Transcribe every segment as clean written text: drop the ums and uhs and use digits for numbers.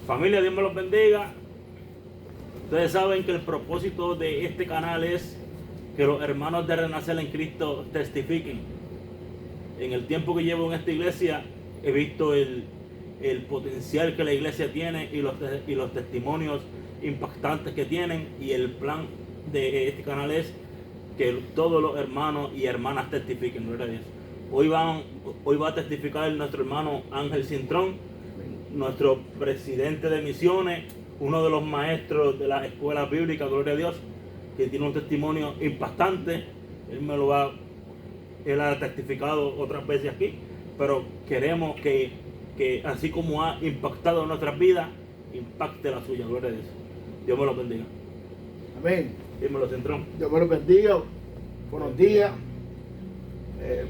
Familia, Dios me los bendiga. Ustedes saben que el propósito de este canal es que los hermanos de Renacer en Cristo testifiquen. En el tiempo que llevo en esta iglesia he visto el potencial que la iglesia tiene y los testimonios impactantes que tienen, y el plan de este canal es que todos los hermanos y hermanas testifiquen. Gloria a Dios. Hoy va a testificar nuestro hermano Ángel Cintrón, nuestro presidente de misiones, uno de los maestros de la escuela bíblica, gloria a Dios, que tiene un testimonio impactante. Él ha testificado otras veces aquí, pero queremos que así como ha impactado nuestras vidas, impacte la suya, gloria a Dios. Dios me lo bendiga. Amén. Dímelo, Centrón. Dios me los bendiga. Buenos días.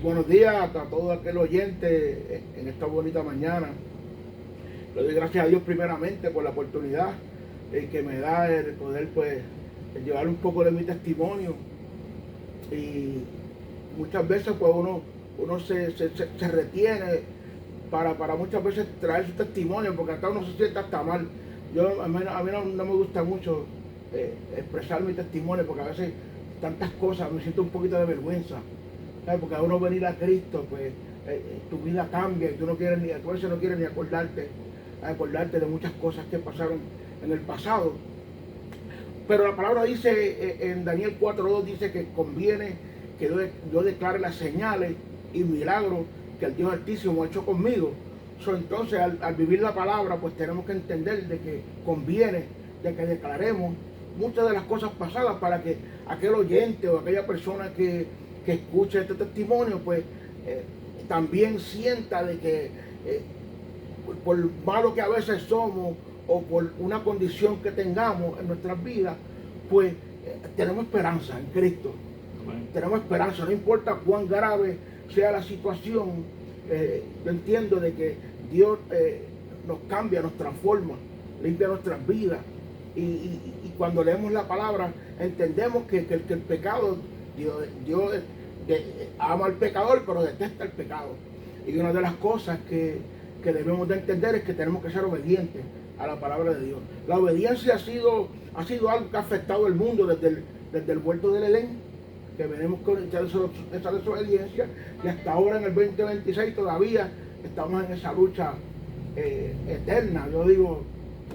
Buenos días a todo aquel oyente en esta bonita mañana. Le doy gracias a Dios primeramente por la oportunidad que me da de poder llevar un poco de mi testimonio. Y muchas veces pues uno se retiene para muchas veces traer su testimonio, porque hasta uno se siente hasta mal. A mí no me gusta mucho expresar mi testimonio, porque a veces tantas cosas me siento un poquito de vergüenza, ¿sabes? Porque a uno venir a Cristo, pues tu vida cambia y tú no quieres a veces no quieres ni acordarte de muchas cosas que pasaron en el pasado. Pero la palabra dice en Daniel 4:2, dice que conviene que yo declare las señales y milagros que el Dios Altísimo ha hecho conmigo. Entonces al vivir la palabra, pues tenemos que entender de que conviene de que declaremos muchas de las cosas pasadas, para que aquel oyente o aquella persona que escuche este testimonio pues también sienta de que por malo que a veces somos o por una condición que tengamos en nuestras vidas, pues tenemos esperanza en Cristo. Amén. Tenemos esperanza, no importa cuán grave sea la situación. Yo entiendo de que Dios nos cambia, nos transforma, limpia nuestras vidas, y cuando leemos la palabra entendemos que el pecado, Dios ama al pecador pero detesta el pecado. Y una de las cosas que debemos de entender es que tenemos que ser obedientes a la palabra de Dios. La obediencia ha sido algo que ha afectado el mundo desde el huerto del Edén, que venimos con esa desobediencia, y hasta ahora en el 2026 todavía estamos en esa lucha eterna, yo digo,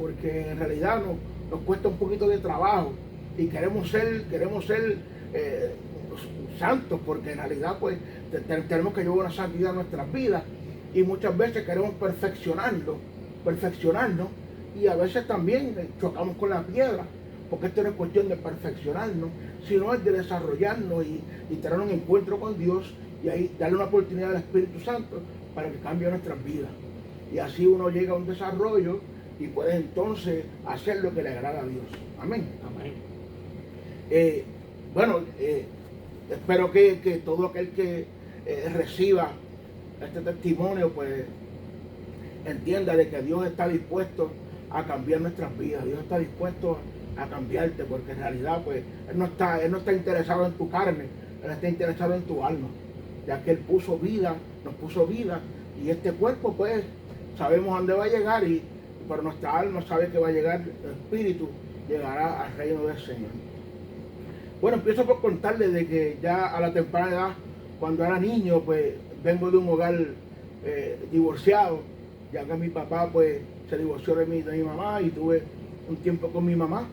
porque en realidad nos cuesta un poquito de trabajo y queremos ser santos, porque en realidad pues tenemos que llevar una santidad en nuestras vidas, y muchas veces queremos perfeccionarnos, y a veces también chocamos con la piedra, porque esto no es cuestión de perfeccionarnos, sino es de desarrollarnos y tener un encuentro con Dios, y ahí darle una oportunidad al Espíritu Santo para que cambie nuestras vidas. Y así uno llega a un desarrollo y puede entonces hacer lo que le agrada a Dios. Amén. Amén. Espero que todo aquel que reciba este testimonio pues entienda de que Dios está dispuesto a cambiar nuestras vidas. Dios está dispuesto a cambiarte, porque en realidad pues Él no está interesado en tu carne, Él está interesado en tu alma, ya que Él nos puso vida, y este cuerpo pues sabemos a dónde va a llegar, pero nuestra alma sabe que va a llegar, el espíritu llegará al reino del Señor. Bueno, empiezo por contarles de que ya a la temprana edad, cuando era niño, pues vengo de un hogar divorciado, ya que mi papá pues se divorció de mi mamá, y tuve un tiempo con mi mamá,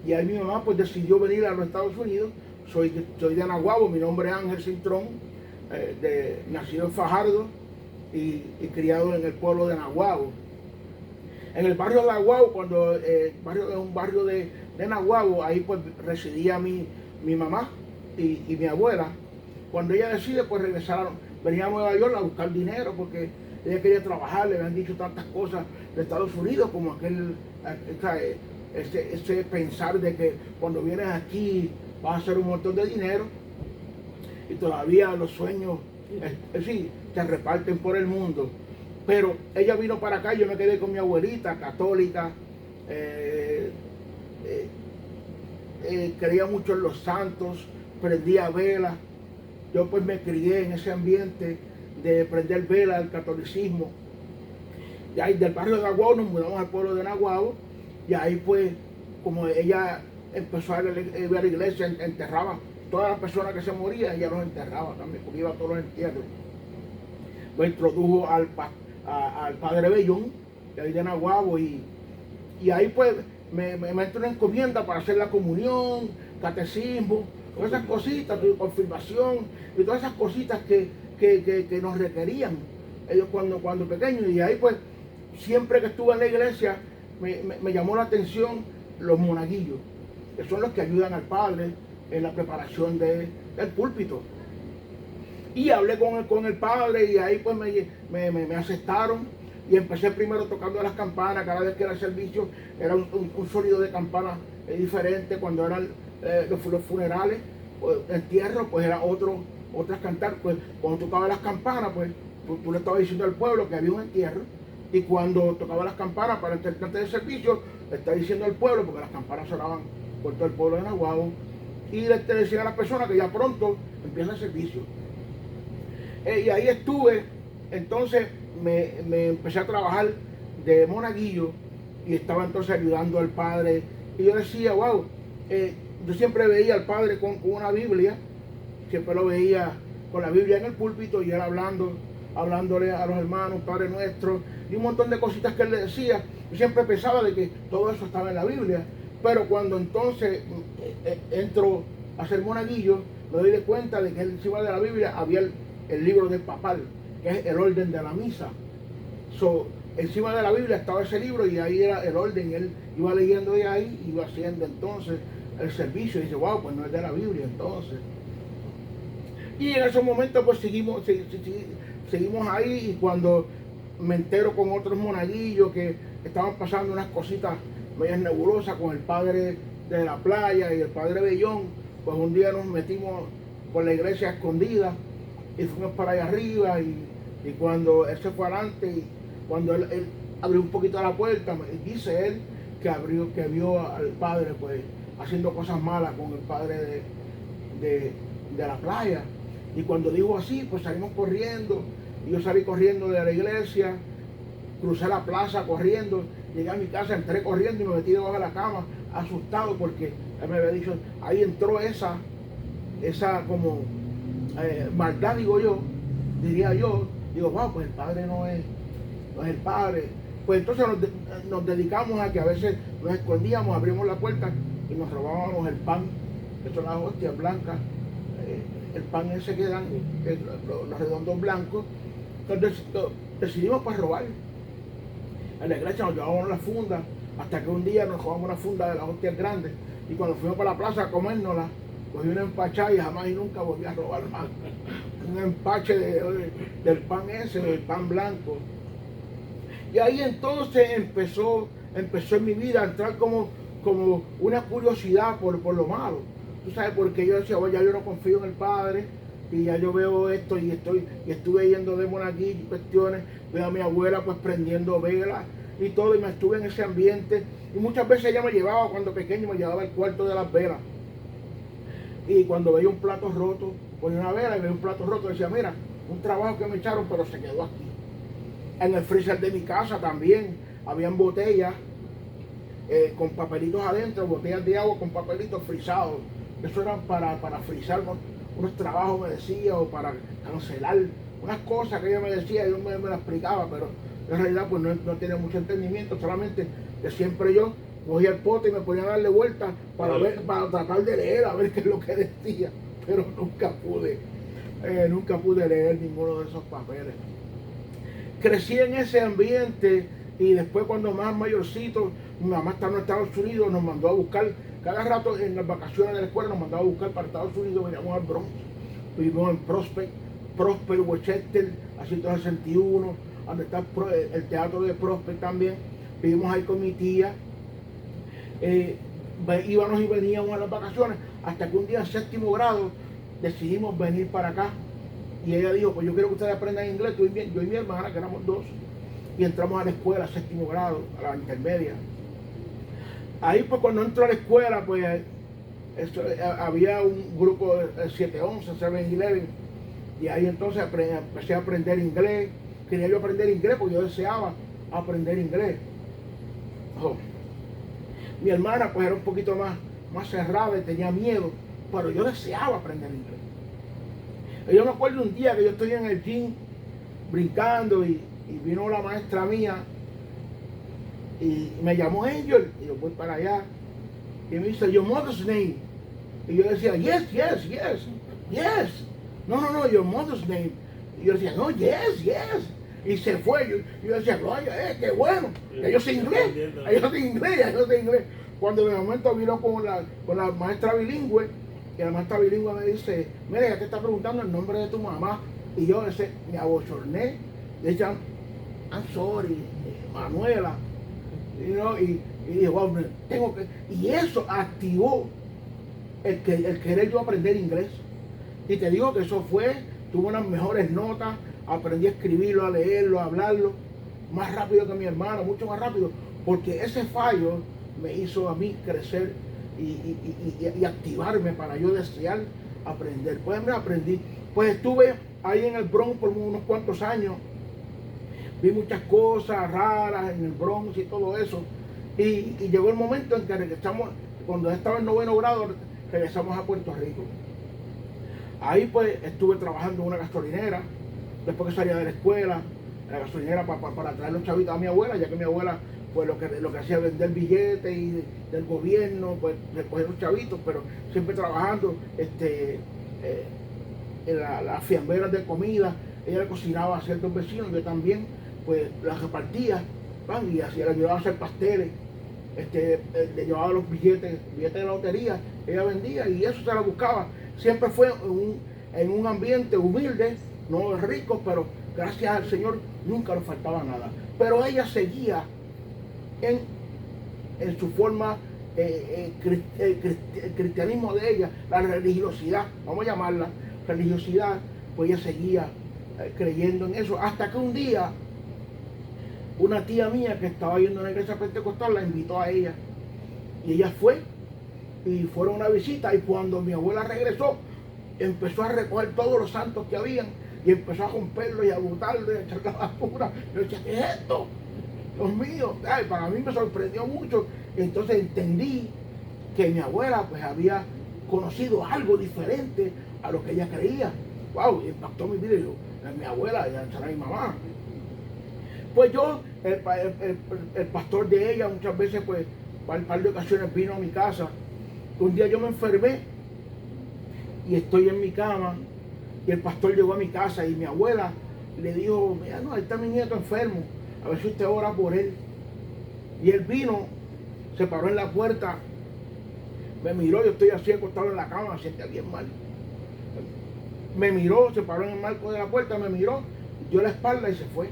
y ahí mi mamá pues decidió venir a los Estados Unidos. Soy de Naguabo, mi nombre es Ángel Cintrón, nacido en Fajardo y criado en el pueblo de Naguabo. En el barrio de Naguabo, cuando es un barrio de Naguabo, ahí pues residía mi mamá y mi abuela. Cuando ella decide pues regresar, venía a Nueva York a buscar dinero, porque ella quería trabajar. Le habían dicho tantas cosas de Estados Unidos, como ese pensar de que cuando vienes aquí vas a hacer un montón de dinero, y todavía los sueños sí, se reparten por el mundo. Pero ella vino para acá, yo me quedé con mi abuelita católica, creía mucho en los santos, prendía velas. Yo pues me crié en ese ambiente de prender velas del catolicismo, de ahí del barrio de Naguabo nos mudamos al pueblo de Naguabo, y ahí pues, como ella empezó a ir a la iglesia, enterraba todas las personas que se morían, ella los enterraba también, porque iba a todos los entierros. Me introdujo al padre Bellón, de ahí de Naguabo, y ahí pues me entró una encomienda para hacer la comunión, catecismo, todas esas cositas, confirmación, y todas esas cositas que nos requerían ellos cuando pequeños. Y ahí pues, siempre que estuve en la iglesia, me llamó la atención los monaguillos, que son los que ayudan al padre en la preparación del púlpito. Y hablé con el padre, y ahí pues me aceptaron, y empecé primero tocando las campanas. Cada vez que era el servicio era un sonido de campana diferente. Cuando eran los funerales, pues, entierros, pues era otras cantar. Pues cuando tocaba las campanas, pues tú le estabas diciendo al pueblo que había un entierro, y cuando tocaba las campanas para el del servicio, le estaba diciendo al pueblo, porque las campanas sonaban por todo el pueblo de Naguabo, y le decía a las personas que ya pronto empieza el servicio. Y ahí estuve. Entonces me empecé a trabajar de monaguillo, y estaba entonces ayudando al padre, y yo decía, wow, yo siempre veía al padre con una Biblia, siempre lo veía con la Biblia en el púlpito, y él hablándole a los hermanos, Padre Nuestro, y un montón de cositas que él le decía. Yo siempre pensaba de que todo eso estaba en la Biblia, pero cuando entonces entro a ser monaguillo, me doy de cuenta de que encima de la Biblia había el libro del papal, que es el orden de la misa. Encima de la Biblia estaba ese libro, y ahí era el orden, él iba leyendo de ahí, iba haciendo entonces el servicio, y dice, wow, pues no es de la Biblia entonces. Y en esos momentos pues seguimos ahí, y cuando me entero con otros monaguillos que estaban pasando unas cositas medias nebulosas con el padre de la playa y el padre Bellón, pues un día nos metimos por la iglesia escondida y fuimos para allá arriba, y cuando él se fue adelante, y cuando él abrió un poquito la puerta, dice él que vio al padre pues haciendo cosas malas con el padre de la playa. Y cuando dijo así, pues salimos corriendo, y yo salí corriendo de la iglesia, crucé la plaza corriendo, llegué a mi casa, entré corriendo y me metí debajo de la cama, asustado, porque él me había dicho, ahí entró esa como maldad, diría yo, digo, wow, pues el padre no es el padre. Pues entonces nos dedicamos a que a veces nos escondíamos, abrimos la puerta y nos robábamos el pan, que son las hostias blancas, el pan ese que dan, los redondos blancos. Entonces decidimos pues robar. En la iglesia nos llevábamos la funda, hasta que un día nos robamos una funda de las hostias grandes, y cuando fuimos para la plaza a comérnosla, cogí una empachada y jamás y nunca volví a robar más. Un empache del pan ese, del pan blanco. Y ahí entonces empezó en mi vida a entrar como una curiosidad por lo malo. Tú sabes, porque yo decía, ya yo no confío en el Padre, y ya yo veo esto, y estuve yendo de monaguillo y cuestiones, veo a mi abuela pues prendiendo velas y todo, y me estuve en ese ambiente, y muchas veces ella me llevaba, cuando pequeño, me llevaba al cuarto de las velas, y cuando veía un plato roto, ponía una vela y veía un plato roto, decía, mira, un trabajo que me echaron, pero se quedó aquí. En el freezer de mi casa también habían botellas con papelitos adentro, botellas de agua con papelitos frisados. Eso era para frizar unos trabajos, me decía, o para cancelar unas cosas que ella me decía, yo me las explicaba, pero en realidad pues no tenía mucho entendimiento, solamente que siempre yo cogía el pote y me ponía a darle vueltas para tratar de leer, a ver qué es lo que decía, pero nunca pude leer ninguno de esos papeles. Crecí en ese ambiente, y después, cuando más mayorcito, mi mamá estaba en Estados Unidos, nos mandó a buscar, cada rato en las vacaciones de la escuela nos mandaba a buscar para Estados Unidos, veníamos al Bronx, vivimos en Prosper, Westchester, a 161, donde está el teatro de Prosper también, vivimos ahí con mi tía, íbamos y veníamos a las vacaciones, hasta que un día en 7º grado decidimos venir para acá, y ella dijo, pues yo quiero que ustedes aprendan inglés, yo y mi hermana, que éramos dos, y entramos a la escuela, 7º grado, a la intermedia. Ahí pues cuando entro a la escuela, pues había un grupo de 711, 7-11, y ahí entonces empecé a aprender inglés. Quería yo aprender inglés porque yo deseaba a aprender inglés. Oh. Mi hermana pues era un poquito más cerrada y tenía miedo, pero yo deseaba aprender inglés. Y yo me acuerdo un día que yo estoy en el gym brincando y vino la maestra mía y me llamó Angel y yo voy para allá y me dice, your mother's name. Y yo decía, yes. No, your mother's name. Y yo decía, no, yes. Y se fue. Yo decía, gloria, qué bueno. Ya yo sé inglés. Cuando de momento vino con la maestra bilingüe, y la maestra bilingüe me dice, mira, ya te está preguntando el nombre de tu mamá. Y yo me abochorné. Le dije, I'm sorry, Manuela. Y dije, wow, tengo que. Y eso activó el querer yo aprender inglés. Y te digo que eso tuve unas mejores notas, aprendí a escribirlo, a leerlo, a hablarlo, más rápido que mi hermano, mucho más rápido, porque ese fallo me hizo a mí crecer y activarme para yo desear aprender. Pues me aprendí. Pues estuve ahí en el Bronx por unos cuantos años, vi muchas cosas raras en el Bronx y todo eso, y llegó el momento en que regresamos, cuando estaba en 9º grado, regresamos a Puerto Rico. Ahí pues estuve trabajando en una gasolinera, después que salía de la escuela, en la gasolinera para traer los chavitos a mi abuela, ya que mi abuela pues lo que hacía vender billetes y del gobierno, pues recoger los chavitos, pero siempre trabajando en las fiamberas de comida. Ella le cocinaba a ciertos vecinos, yo también pues las repartía, y así le ayudaba a hacer pasteles, le llevaba los billetes de la lotería, ella vendía y eso se la buscaba. Siempre fue en un ambiente humilde, no rico, pero gracias al Señor nunca nos faltaba nada. Pero ella seguía en su forma, el cristianismo de ella, la religiosidad, vamos a llamarla religiosidad, pues ella seguía creyendo en eso, hasta que un día una tía mía que estaba yendo a una iglesia pentecostal la invitó a ella, y ella fue, y fueron a una visita, y cuando mi abuela regresó, empezó a recoger todos los santos que habían, y empezó a romperlo y a botarlo y a echar la basura. Yo decía, ¿qué es esto? Dios mío, para mí me sorprendió mucho. Entonces entendí que mi abuela pues había conocido algo diferente a lo que ella creía. Wow, impactó mi vida. Y yo, mi abuela, ya será mi mamá. Pues yo, el pastor de ella muchas veces, pues, para un par de ocasiones vino a mi casa. Un día yo me enfermé y estoy en mi cama y el pastor llegó a mi casa y mi abuela le dijo, mira, no, ahí está mi nieto enfermo, a ver si usted ora por él. Y él vino, se paró en la puerta, me miró, yo estoy así acostado en la cama, me siente bien mal. Me miró, se paró en el marco de la puerta, me miró, dio la espalda y se fue.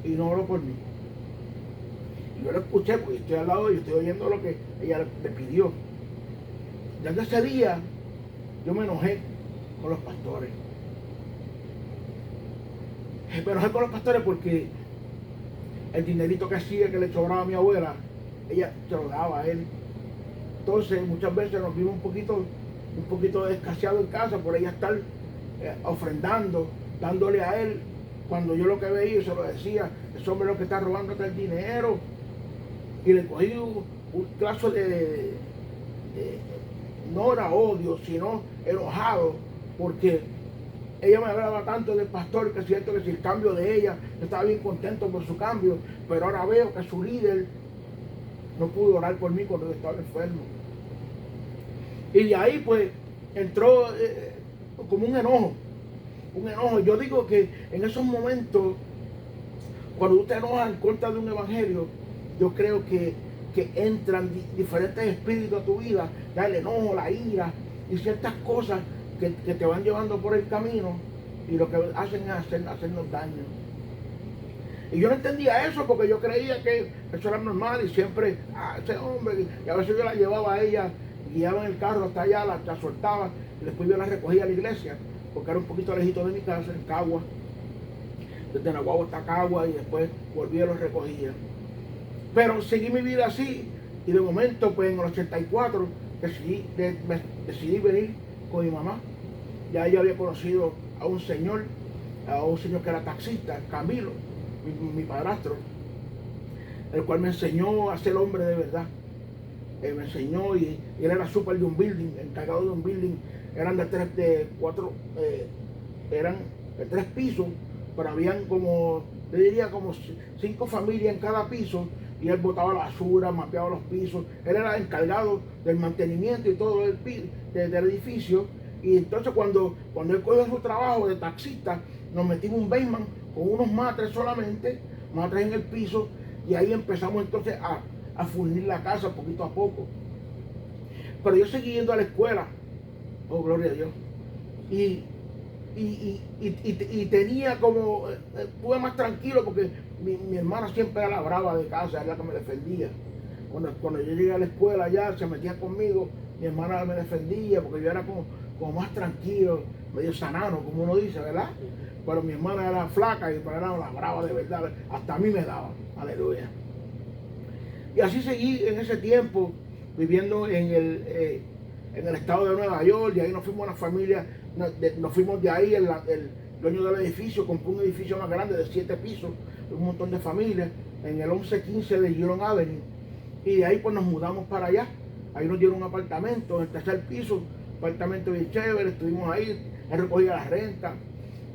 Y no oró por mí. Y yo lo escuché porque estoy al lado y estoy oyendo lo que ella le pidió. Desde ese día yo me enojé con los pastores. Me enojé con los pastores porque el dinerito que hacía, que le sobraba a mi abuela, ella se lo daba a él. Entonces muchas veces nos vimos un poquito escaseados en casa por ella estar ofrendando, dándole a él. Cuando yo lo que veía, se lo decía, ese hombre lo que está robándote el dinero. Y le cogí un caso no era odio, sino enojado, porque ella me hablaba tanto del pastor, que es cierto que si el cambio de ella, yo estaba bien contento por su cambio, pero ahora veo que su líder no pudo orar por mí cuando yo estaba enfermo. Y de ahí pues entró como un enojo. Yo digo que en esos momentos, cuando tú te enojas en contra de un evangelio, yo creo que entran diferentes espíritus a tu vida, ya el enojo, la ira y ciertas cosas que te van llevando por el camino y lo que hacen es hacernos daño. Y yo no entendía eso porque yo creía que eso era normal y siempre, ese hombre, y a veces yo la llevaba a ella, guiaba en el carro hasta allá, la soltaba y después yo la recogía a la iglesia, porque era un poquito lejito de mi casa, en Cagua, desde Naguabo hasta Cagua, y después volvía y los recogía. Pero seguí mi vida así, y de momento, pues en el 84, decidí venir con mi mamá. Ya yo había conocido a un señor que era taxista, Camilo, mi padrastro. el cual me enseñó a ser hombre de verdad. Me enseñó y él era súper de un building, encargado de un building. Eran eran de 3 pisos, pero habían como, yo diría como 5 familias en cada piso, y él botaba la basura, mapeaba los pisos. Él era encargado del mantenimiento y todo del edificio. Y entonces cuando él cogió su trabajo de taxista, nos metimos un basement con unos matres solamente, matres en el piso, y ahí empezamos entonces a fundir la casa poquito a poco. Pero yo seguí yendo a la escuela, oh gloria a Dios, y tenía como, estuve más tranquilo porque mi hermana siempre era la brava de casa, era la que me defendía. Cuando yo llegué a la escuela ya, se metía conmigo, mi hermana me defendía porque yo era como más tranquilo, medio sanano, como uno dice, ¿verdad? Pero mi hermana era flaca y era la brava de verdad, hasta a mí me daba, aleluya. Y así seguí en ese tiempo, viviendo en el estado de Nueva York, y ahí nos fuimos a una familia, nos fuimos de ahí, el dueño del edificio compró un edificio más grande de 7 pisos, un montón de familias, en el 1115 de Huron Avenue, y de ahí pues nos mudamos para allá. Ahí nos dieron un apartamento en el 3er piso, apartamento bien chévere, estuvimos ahí, él recogía la renta.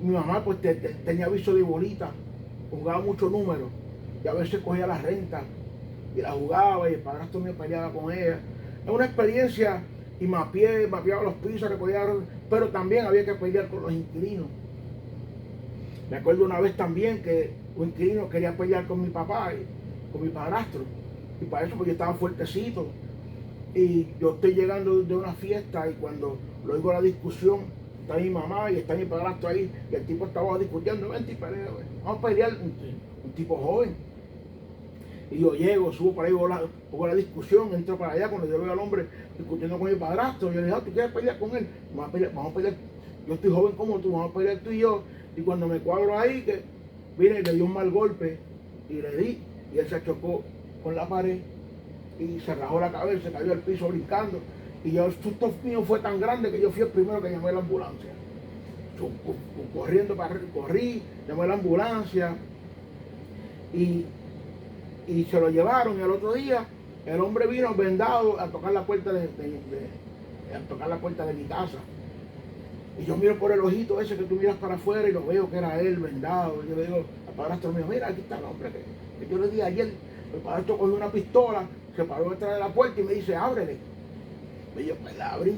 Mi mamá pues tenía aviso de bolita, jugaba muchos números, y a veces cogía la renta y la jugaba, y el padrastro me peleaba con ella. Es una experiencia, y mapeaba los pisos, recogía, pero también había que pelear con los inquilinos. Me acuerdo una vez también que un inquilino quería pelear con mi papá y con mi padrastro, y para eso pues yo estaba fuertecito, y yo estoy llegando de una fiesta, y cuando lo oigo la discusión, está mi mamá y está mi padrastro ahí, y el tipo estaba discutiendo, vente y pelea, vamos a pelear, un tipo joven. Y yo llego, subo para ahí, oigo la discusión, entro para allá, cuando yo veo al hombre discutiendo con mi padrastro, yo le digo, ¿tú quieres pelear con él? Vamos a pelear, yo estoy joven como tú, vamos a pelear tú y yo. Y cuando me cuadro ahí, que vine y le di un mal golpe, y le di, y él se chocó con la pared, y se rajó la cabeza, se cayó al piso brincando, y yo, el susto mío fue tan grande que yo fui el primero que llamé a la ambulancia. Yo, corriendo corrí, llamé a la ambulancia, y se lo llevaron, y al otro día el hombre vino vendado a tocar la puerta de mi casa. Y yo miro por el ojito ese que tú miras para afuera y lo veo que era él vendado. Y yo le digo al padrastro mío, mira, aquí está el hombre que yo le di ayer. El padrastro cogió una pistola, se paró detrás de la puerta y me dice, ábrele. Y yo pues la abrí.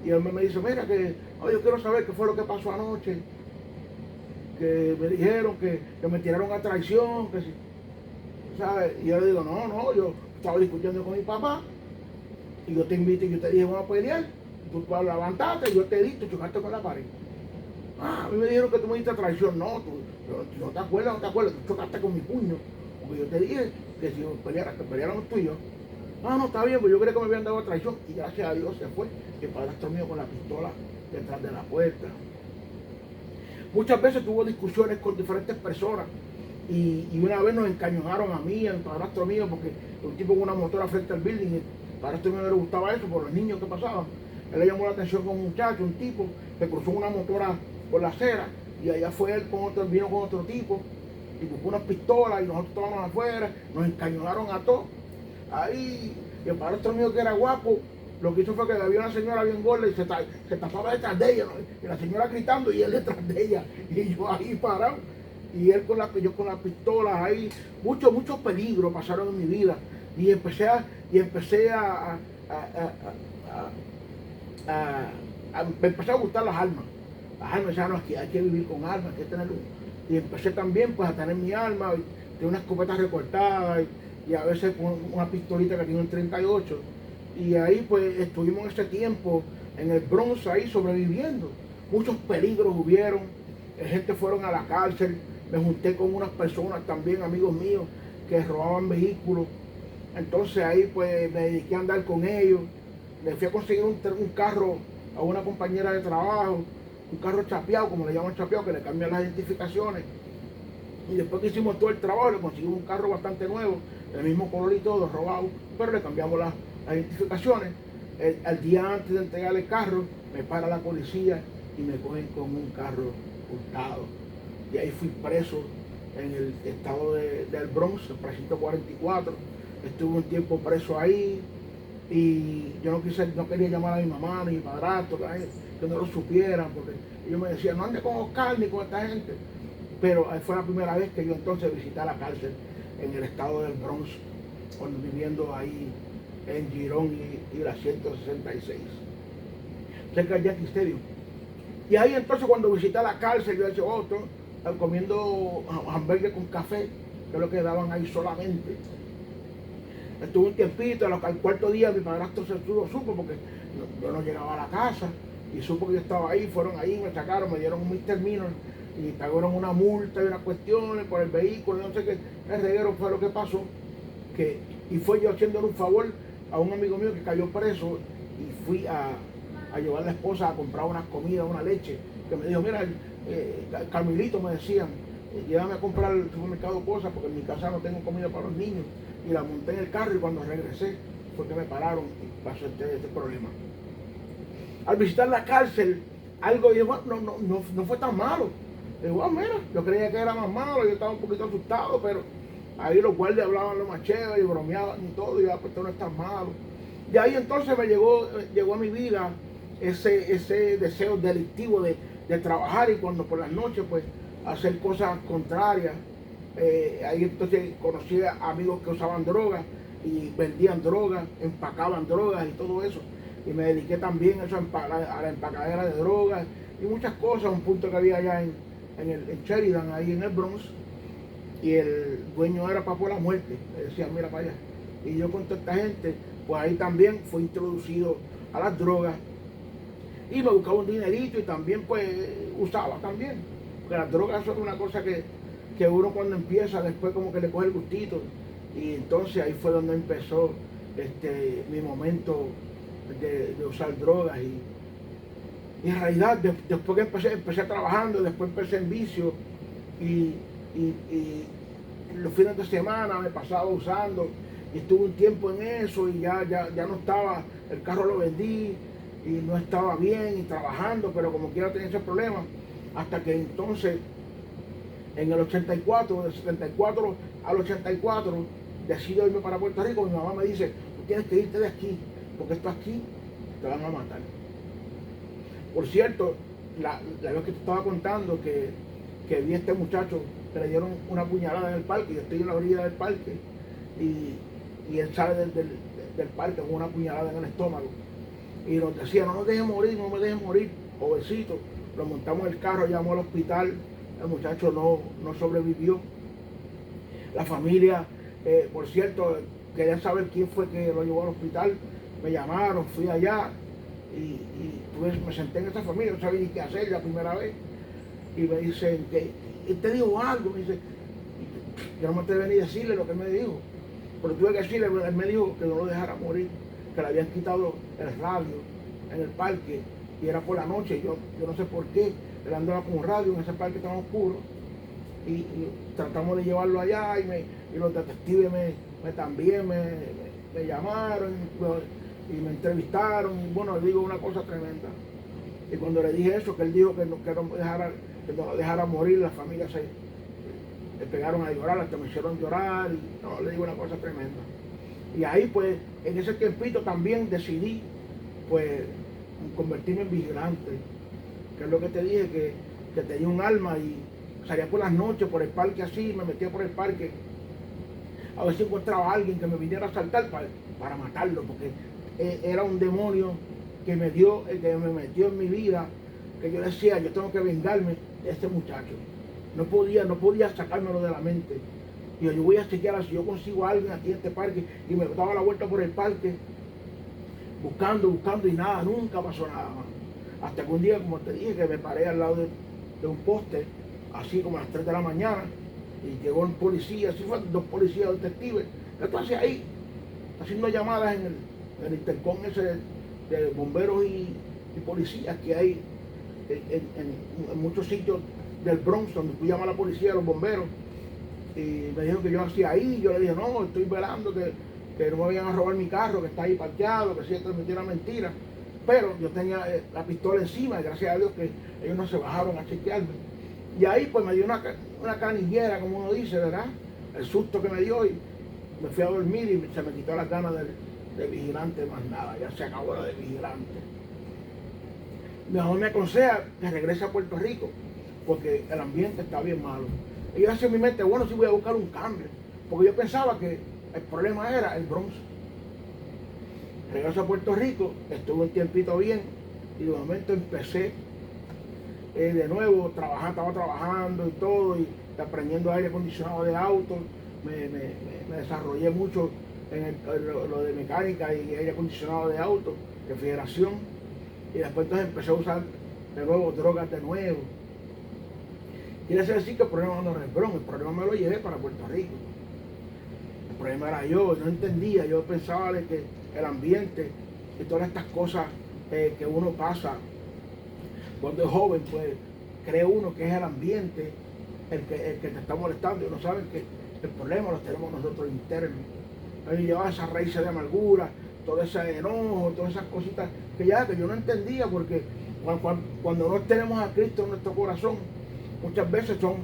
Y él me dice, mira que yo quiero saber qué fue lo que pasó anoche. Que me dijeron que me tiraron a traición, que si, ¿sabes? Y yo le digo, no, yo estaba discutiendo con mi papá, y yo te invito y yo te dije, vamos a pelear. Tú levantaste, yo te di, te chocaste con la pared. A mí me dijeron que tú me diste traición. No, tú no te acuerdas, tú chocaste con mi puño. Porque yo te dije que si peleáramos tú y yo. No, está bien, pues yo creo que me habían dado traición. Y gracias a Dios se fue el padrastro mío con la pistola detrás de la puerta. Muchas veces tuvo discusiones con diferentes personas. Y una vez nos encañonaron a mí, al padrastro mío, porque un tipo con una motora frente al building, y el padrastro mío no le gustaba eso por los niños que pasaban. Él le llamó la atención con un muchacho, un tipo, que cruzó una motora por la acera, y allá fue él vino con otro tipo, y buscó unas pistolas, y nosotros estábamos afuera, nos encañonaron a todos. Ahí, y el padrastro mío, que era guapo, lo que hizo fue que había una señora bien gorda y se tapaba detrás de ella, ¿no? Y la señora gritando y él detrás de ella, y yo ahí parado, y yo con las pistolas ahí. Muchos peligros pasaron en mi vida, y empecé me empecé a gustar las armas. Las armas, ya no, hay que vivir con armas, hay que tener y empecé también pues a tener mi arma, de una escopeta recortada, y a veces con una pistolita que tiene un 38. Y ahí pues estuvimos ese tiempo en el Bronx ahí sobreviviendo. Muchos peligros hubieron, gente fueron a la cárcel, me junté con unas personas también, amigos míos, que robaban vehículos. Entonces ahí pues me dediqué a andar con ellos. Le fui a conseguir un carro a una compañera de trabajo, un carro chapeado, como le llaman chapeado, que le cambian las identificaciones. Y después que hicimos todo el trabajo, le conseguimos un carro bastante nuevo, del mismo color y todo, robado, pero le cambiamos las identificaciones. Al día antes de entregar el carro, me para la policía y me cogen con un carro hurtado. Y ahí fui preso en el estado del Bronx, el precinto 44. Estuve un tiempo preso ahí y yo no quería llamar a mi mamá ni a mi padrastro, que no lo supieran, porque ellos me decían, no ande con Oscar ni con esta gente. Pero fue la primera vez que yo entonces visité la cárcel en el estado del Bronx, viviendo ahí en Girón y la 166, cerca del Yankee Stadium. Y ahí entonces cuando visité la cárcel, yo decía, comiendo hamburgues con café, que es lo que daban ahí solamente. Estuve un tiempito, al cuarto día mi padrastro se supo porque yo no llegaba a la casa y supo que yo estaba ahí, fueron ahí, me sacaron, me dieron un misdemeanor y pagaron una multa y unas cuestiones por el vehículo, no sé qué, el reguero fue lo que pasó, y fue yo haciéndole un favor a un amigo mío que cayó preso y fui a llevar a la esposa a comprar unas comidas, una leche, que me dijo, mira, Carmelito me decían, llévame a comprar al supermercado cosas porque en mi casa no tengo comida para los niños, y la monté en el carro y cuando regresé fue que me pararon y pasó este problema. Al visitar la cárcel, algo dijo, no fue tan malo. Digo, mira, yo creía que era más malo, yo estaba un poquito asustado, pero ahí los guardias hablaban lo más chévere y bromeaban y todo, y pues esto no es tan malo. Y ahí entonces llegó a mi vida ese deseo delictivo de trabajar y cuando por las noches pues hacer cosas contrarias. Ahí entonces conocí a amigos que usaban drogas y vendían drogas, empacaban drogas y todo eso. Y me dediqué también a la empacadera de drogas y muchas cosas, un punto que había allá en Sheridan, ahí en el Bronx, y el dueño era Papo la Muerte, me decía, mira para allá. Y yo con toda esta gente, pues ahí también fue introducido a las drogas y me buscaba un dinerito y también pues usaba también, porque las drogas son una cosa que uno cuando empieza después como que le coge el gustito, y entonces ahí fue donde empezó mi momento de usar drogas y en realidad después que empecé trabajando, después empecé en vicio y los fines de semana me pasaba usando y estuve un tiempo en eso y ya no estaba, el carro lo vendí y no estaba bien y trabajando, pero como quiera tenía ese problema, hasta que entonces en el 84, del 74 al 84, decido irme para Puerto Rico. Mi mamá me dice, tú tienes que irte de aquí, porque esto aquí te van a matar. Por cierto, la vez que te estaba contando que vi a este muchacho que le dieron una puñalada en el parque, yo estoy en la orilla del parque y él sale del parque con una puñalada en el estómago y nos decía, no nos dejes morir, no me dejes morir, jovencito. Lo montamos en el carro, llamó al hospital, el muchacho no sobrevivió. La familia, por cierto, quería saber quién fue que lo llevó al hospital, me llamaron, fui allá y pues me senté en esa familia, no sabía ni qué hacer la primera vez, y me dicen, él te dijo algo, me dice, yo no me atreví ni a decirle lo que él me dijo, pero tuve que decirle, él me dijo que no lo dejara morir, que le habían quitado el radio en el parque y era por la noche, yo no sé por qué, él andaba con un radio en ese parque tan oscuro y tratamos de llevarlo allá y los detectives también me llamaron y me entrevistaron y bueno, le digo una cosa tremenda. Y cuando le dije eso, que él dijo que no lo dejara morir, la familia le pegaron a llorar, hasta me hicieron llorar y no, le digo una cosa tremenda. Y ahí pues, en ese tiempito también decidí pues convertirme en vigilante, que es lo que te dije, que tenía un alma y salía por las noches por el parque así, me metía por el parque a ver si encontraba a alguien que me viniera a asaltar para matarlo, porque era un demonio que me metió en mi vida, que yo decía, yo tengo que vengarme de este muchacho. No podía sacármelo de la mente. Y yo voy a chequear si yo consigo a alguien aquí en este parque, y me daba la vuelta por el parque, buscando y nada, nunca pasó nada más. Hasta que un día, como te dije, que me paré al lado de un poste, así como a las 3 de la mañana, y llegó un policía, así fue, 2 policías, detectives. ¿Qué tú haces ahí? Haciendo llamadas en el intercom ese de bomberos y policías que hay en muchos sitios del Bronx, donde tú llamas a la policía, a los bomberos. Y me dijeron que yo hacía ahí, yo le dije, no, estoy velando que no me vayan a robar mi carro, que está ahí parqueado, que si esto es mentira. Pero yo tenía la pistola encima, y gracias a Dios que ellos no se bajaron a chequearme. Y ahí pues me dio una canillera, como uno dice, ¿verdad? El susto que me dio y me fui a dormir y se me quitó las ganas de vigilante, más nada, ya se acabó la de vigilante. Mi mamá me aconseja que regrese a Puerto Rico porque el ambiente está bien malo. Y yo hacía en mi mente, bueno, sí voy a buscar un cambio, porque yo pensaba que el problema era el Bronx. Regreso a Puerto Rico, estuve un tiempito bien y de momento empecé de nuevo, estaba trabajando y todo, y aprendiendo aire acondicionado de autos, me desarrollé mucho en lo de mecánica y aire acondicionado de autos, refrigeración, y después entonces empecé a usar de nuevo drogas de nuevo. Quiere decir que el problema no era el Bronx, el problema me lo llevé para Puerto Rico. El problema era yo, no entendía, yo pensaba de que el ambiente y todas estas cosas que uno pasa cuando es joven, pues cree uno que es el ambiente el que te está molestando y no saben que el problema lo tenemos nosotros internos. Entonces llevaba esas raíces de amargura, todo ese enojo, todas esas cositas que yo no entendía, porque cuando no tenemos a Cristo en nuestro corazón, muchas veces son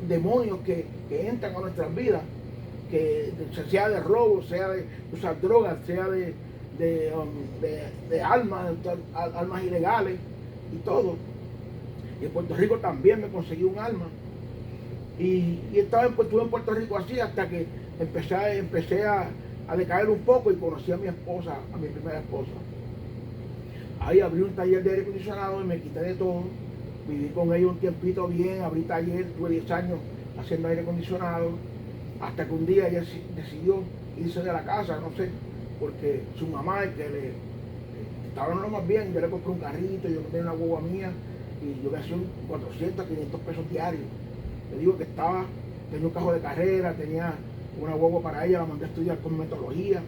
demonios que entran a nuestras vidas, que sea de robo, sea de usar drogas, sea de armas ilegales y todo. Y en Puerto Rico también me conseguí un arma. Y estuve en Puerto Rico así hasta que empecé a decaer un poco y conocí a mi esposa, a mi primera esposa. Ahí abrí un taller de aire acondicionado y me quité de todo. Viví con ella un tiempito bien, abrí taller, tuve 10 años haciendo aire acondicionado, hasta que un día ella decidió irse de la casa, no sé, porque su mamá, estaba no más bien, yo le compré un carrito, yo tenía una guagua mía, y yo hacía 400, 500 pesos diarios. Le digo que tenía un carro de carrera, tenía una guagua para ella, la mandé a estudiar con metodología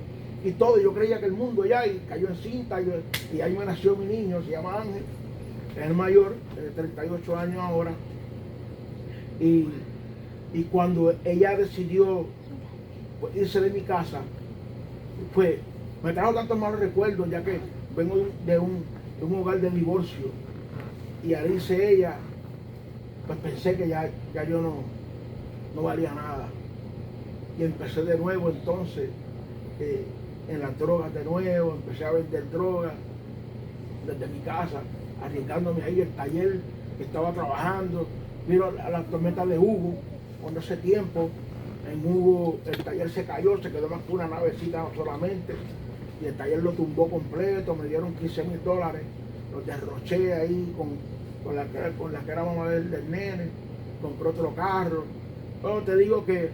y todo. Yo creía que el mundo ya, y cayó en cinta, y ahí me nació mi niño, se llama Ángel, es el mayor, de 38 años ahora. Y cuando ella decidió pues, irse de mi casa, pues me trajo tantos malos recuerdos, ya que vengo de un hogar de divorcio. Y al irse ella, pues pensé que ya yo no valía nada. Y empecé de nuevo entonces en las drogas de nuevo, empecé a vender drogas desde mi casa, arriesgándome ahí el taller que estaba trabajando. Vino la tormenta de Hugo, cuando ese tiempo en Hugo el taller se cayó, se quedó más que una navecita solamente, y el taller lo tumbó completo, me dieron $15,000, los derroché ahí con la que era mamá del nene, compré otro carro. Bueno, te digo que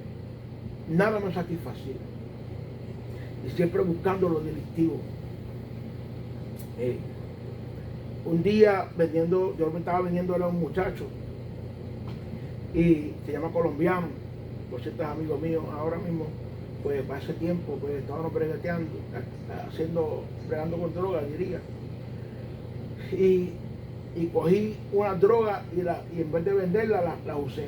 nada me satisfacía, y siempre buscando lo delictivo. Un día yo me estaba vendiéndole a un muchacho, y se llama Colombiano, por cierto es amigo mío ahora mismo, pues para ese tiempo pues estábamos bregateando, bregando con droga, diría. Y cogí una droga y en vez de venderla la usé.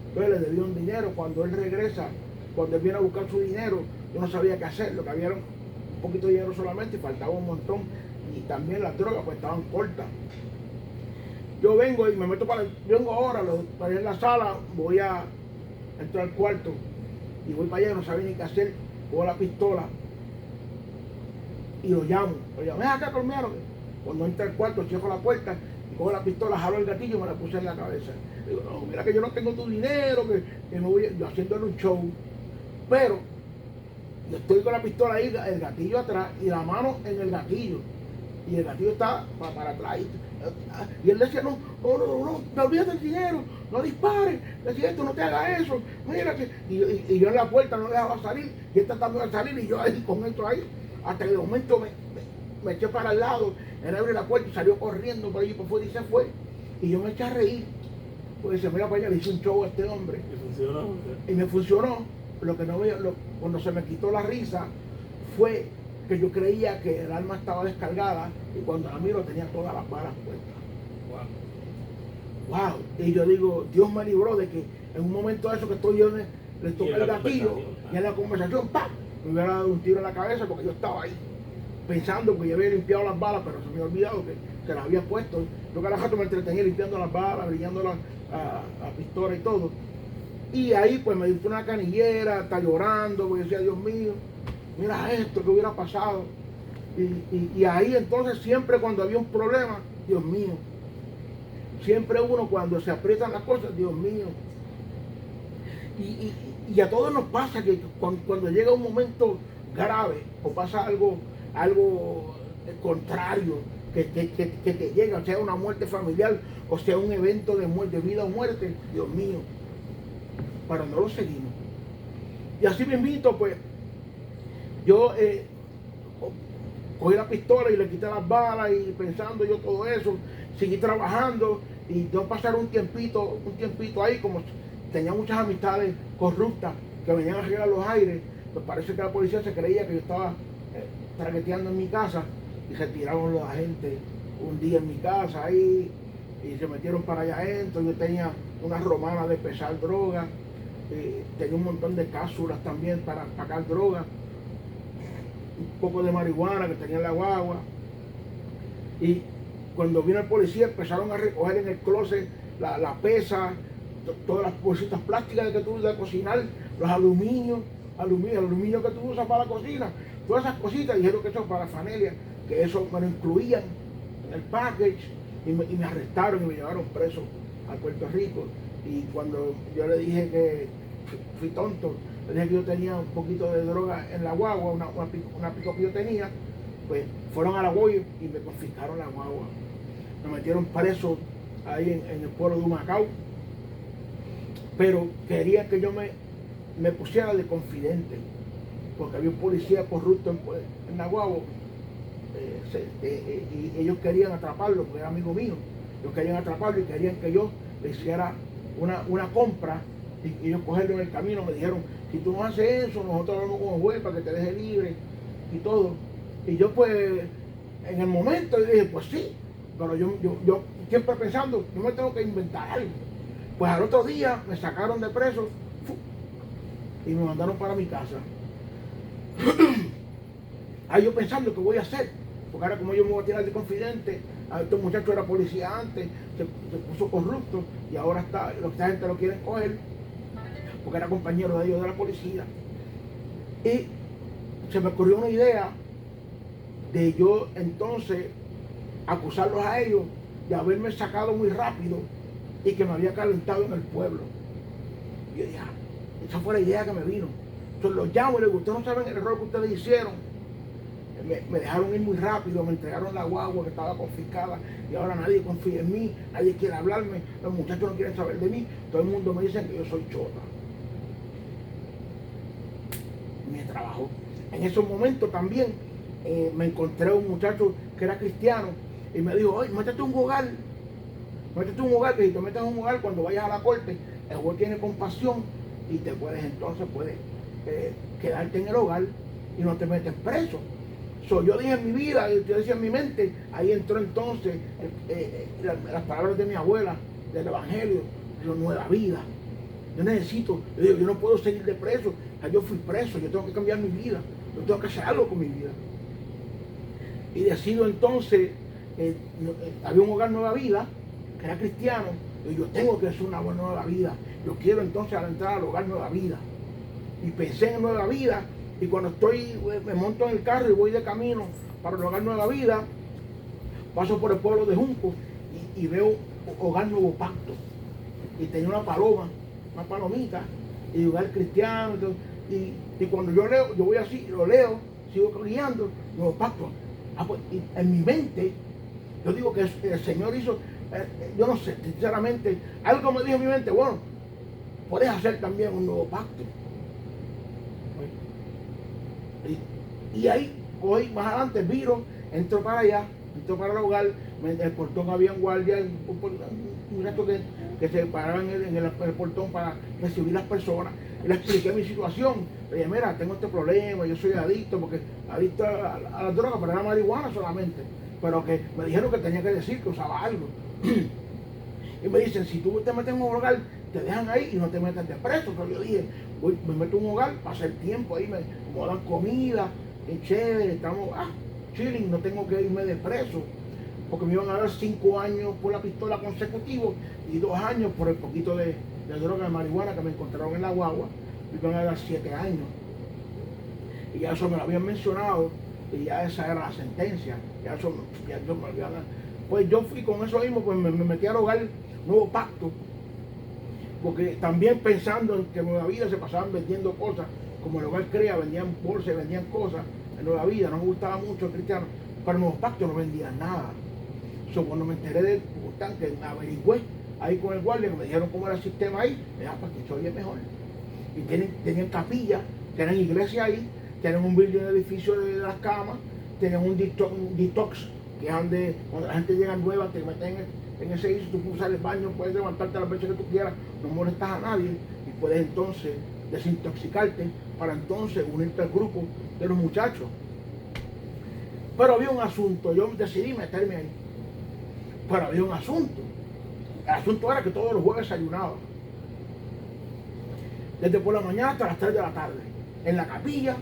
Entonces le debí un dinero. Cuando él regresa, cuando él viene a buscar su dinero, yo no sabía qué hacer, lo que había era un poquito de dinero solamente y faltaba un montón, y también las drogas pues estaban cortas. Yo vengo y me meto vengo ahora, para ir en la sala, voy a entrar al cuarto y voy para allá, no sabía ni qué hacer, cojo la pistola y lo llamo, ven acá, Colombiano. Cuando entra al cuarto, cierro la puerta y cojo la pistola, jalo el gatillo y me la puse en la cabeza. Digo, no, mira que yo no tengo tu dinero, que no voy, yo haciéndole un show, pero yo estoy con la pistola ahí, el gatillo atrás y la mano en el gatillo, y el gatillo está para atrás. Y él decía, no, no olvides del dinero, no dispares, decía esto, no te hagas eso, mira que. Y yo en la puerta no dejaba salir, y él tratando de salir, y yo ahí con esto ahí, hasta que de momento me eché para el lado, él abrió la puerta y salió corriendo por allí por fuera y se fue. Y yo me eché a reír, porque se mira para allá, le hice un show a este hombre. ¿Y funcionó? Y me funcionó. Cuando se me quitó la risa fue que yo creía que el arma estaba descargada, y cuando la miro tenía todas las balas puestas. Wow. Y yo digo, Dios me libró de que en un momento de eso que estoy yo le toqué el gatillo, y en la conversación, ¡pam!, me hubiera dado un tiro en la cabeza, porque yo estaba ahí pensando que yo había limpiado las balas, pero se me había olvidado que que las había puesto. Yo cada rato me entretenía limpiando las balas, brillando la pistola y todo. Y ahí pues me dio una canillera, está llorando, porque decía, Dios mío, mira esto que hubiera pasado. Y ahí entonces siempre cuando había un problema, Dios mío, siempre uno cuando se aprietan las cosas, Dios mío. Y a todos nos pasa que cuando llega un momento grave o pasa algo contrario que te llega, o sea una muerte familiar, o sea un evento de muerte, vida o muerte, Dios mío, pero no lo seguimos. Y así mismito, pues, yo cogí la pistola y le quité las balas y pensando yo todo eso, seguí trabajando y yo pasar un tiempito ahí, como tenía muchas amistades corruptas que venían a arreglar los aires, pues parece que la policía se creía que yo estaba traqueteando en mi casa y se tiraron los agentes un día en mi casa ahí y se metieron para allá adentro. Yo tenía una romana de pesar droga, tenía un montón de cápsulas también para pagar droga, un poco de marihuana que tenía en la guagua. Y cuando vino el policía empezaron a recoger en el closet la pesa, todas las bolsitas plásticas que tú usas de cocinar, los aluminio que tú usas para la cocina, todas esas cositas. Dijeron que eso es para familia, que eso me lo incluían en el package y me arrestaron y me llevaron preso a Puerto Rico. Y cuando yo le dije que fui tonto, le dije que yo tenía un poquito de droga en la guagua, una pico que yo tenía, pues fueron a la guagua y me confiscaron la guagua. Me metieron preso ahí en el pueblo de Humacao, pero querían que yo me pusiera de confidente, porque había un policía corrupto en la guagua, y ellos querían atraparlo, porque era amigo mío. Ellos querían atraparlo y querían que yo le hiciera una compra y ellos cogerlo en el camino. Me dijeron, si tú no haces eso, nosotros hablamos con el juez para que te deje libre y todo. Y yo pues, en el momento, yo dije, pues sí, pero yo siempre pensando, yo me tengo que inventar algo. Pues al otro día me sacaron de preso y me mandaron para mi casa. Ahí yo pensando qué voy a hacer, porque ahora como yo me voy a tirar de confidente, este muchacho era policía antes, se puso corrupto y ahora esta gente lo quieren coger porque era compañero de ellos de la policía. Y se me ocurrió una idea de yo entonces acusarlos a ellos de haberme sacado muy rápido y que me había calentado en el pueblo. Y yo dije, esa fue la idea que me vino. Entonces los llamo y les digo, ustedes no saben el error que ustedes hicieron. Me dejaron ir muy rápido, me entregaron la guagua que estaba confiscada y ahora nadie confía en mí, nadie quiere hablarme, los muchachos no quieren saber de mí, todo el mundo me dice que yo soy chota. Mi trabajo. En esos momentos también me encontré un muchacho que era cristiano y me dijo, oye, métete un hogar, que si te metes en un hogar cuando vayas a la corte, el juez tiene compasión y te puedes quedarte en el hogar y no te metes preso. Yo dije en mi vida, yo decía en mi mente, ahí entró entonces las palabras de mi abuela, del evangelio, de la nueva vida. Yo necesito, yo no puedo seguir de preso, yo fui preso, yo tengo que cambiar mi vida, yo tengo que hacer algo con mi vida. Y decido entonces, había un hogar Nueva Vida, que era cristiano, y yo tengo que hacer una buena nueva vida. Yo quiero entonces entrar al hogar Nueva Vida. Y pensé en Nueva Vida, y cuando me monto en el carro y voy de camino para el hogar Nueva Vida, paso por el pueblo de Junco y veo hogar Nuevo Pacto. Y tenía una palomita, y hogar cristiano. Y cuando yo leo, yo voy así, lo leo, sigo guiando, Nuevo Pacto. Pues, y en mi mente, yo digo que el Señor hizo, yo no sé, sinceramente, algo me dijo en mi mente, bueno, puedes hacer también un nuevo pacto. Y ahí, hoy más adelante, viro, entro para allá, entro para el hogar, en el portón había un guardia, un rato que se paraban en el portón para recibir las personas. Y le expliqué mi situación. Le dije, mira, tengo este problema, yo soy adicto, porque adicto a la droga, pero era marihuana solamente. Pero que me dijeron que tenía que decir que usaba algo. Y me dicen, si tú te metes en un hogar, te dejan ahí y no te metes de preso. Pero yo dije, me meto en un hogar, pasa el tiempo ahí, me dan comida, es chévere, estamos chilling, no tengo que irme de preso. porque me iban a dar 5 años por la pistola consecutivos y 2 años por el poquito de droga de marihuana que me encontraron en la guagua. Me iban a dar 7 años. Y ya eso me lo habían mencionado y ya esa era la sentencia. Ya eso ya yo me habían... Pues yo fui con eso mismo, pues me metí al hogar Nuevo Pacto, porque también pensando en que en Nueva Vida se pasaban vendiendo cosas, como el hogar Crea, vendían bolsas, vendían cosas en Nueva Vida, no me gustaba mucho el cristiano, pero en Nuevo Pacto no vendían nada. Cuando me enteré del que averigüé ahí con el guardia, que me dijeron cómo era el sistema ahí, me dijeron, para que se oye mejor. Y tenían capillas, tenían iglesia ahí, tienen un building, un edificio de las camas, tienen un detox, que es donde cuando la gente llega nueva, te meten en ese edificio, tú puedes usar el baño, puedes levantarte las veces que tú quieras, no molestas a nadie y puedes entonces desintoxicarte para entonces unirte al grupo de los muchachos. Pero había un asunto, yo decidí meterme ahí, pero había un asunto. El asunto era que todos los jueves desayunaba, desde por la mañana hasta las 3 de la tarde, en la capilla,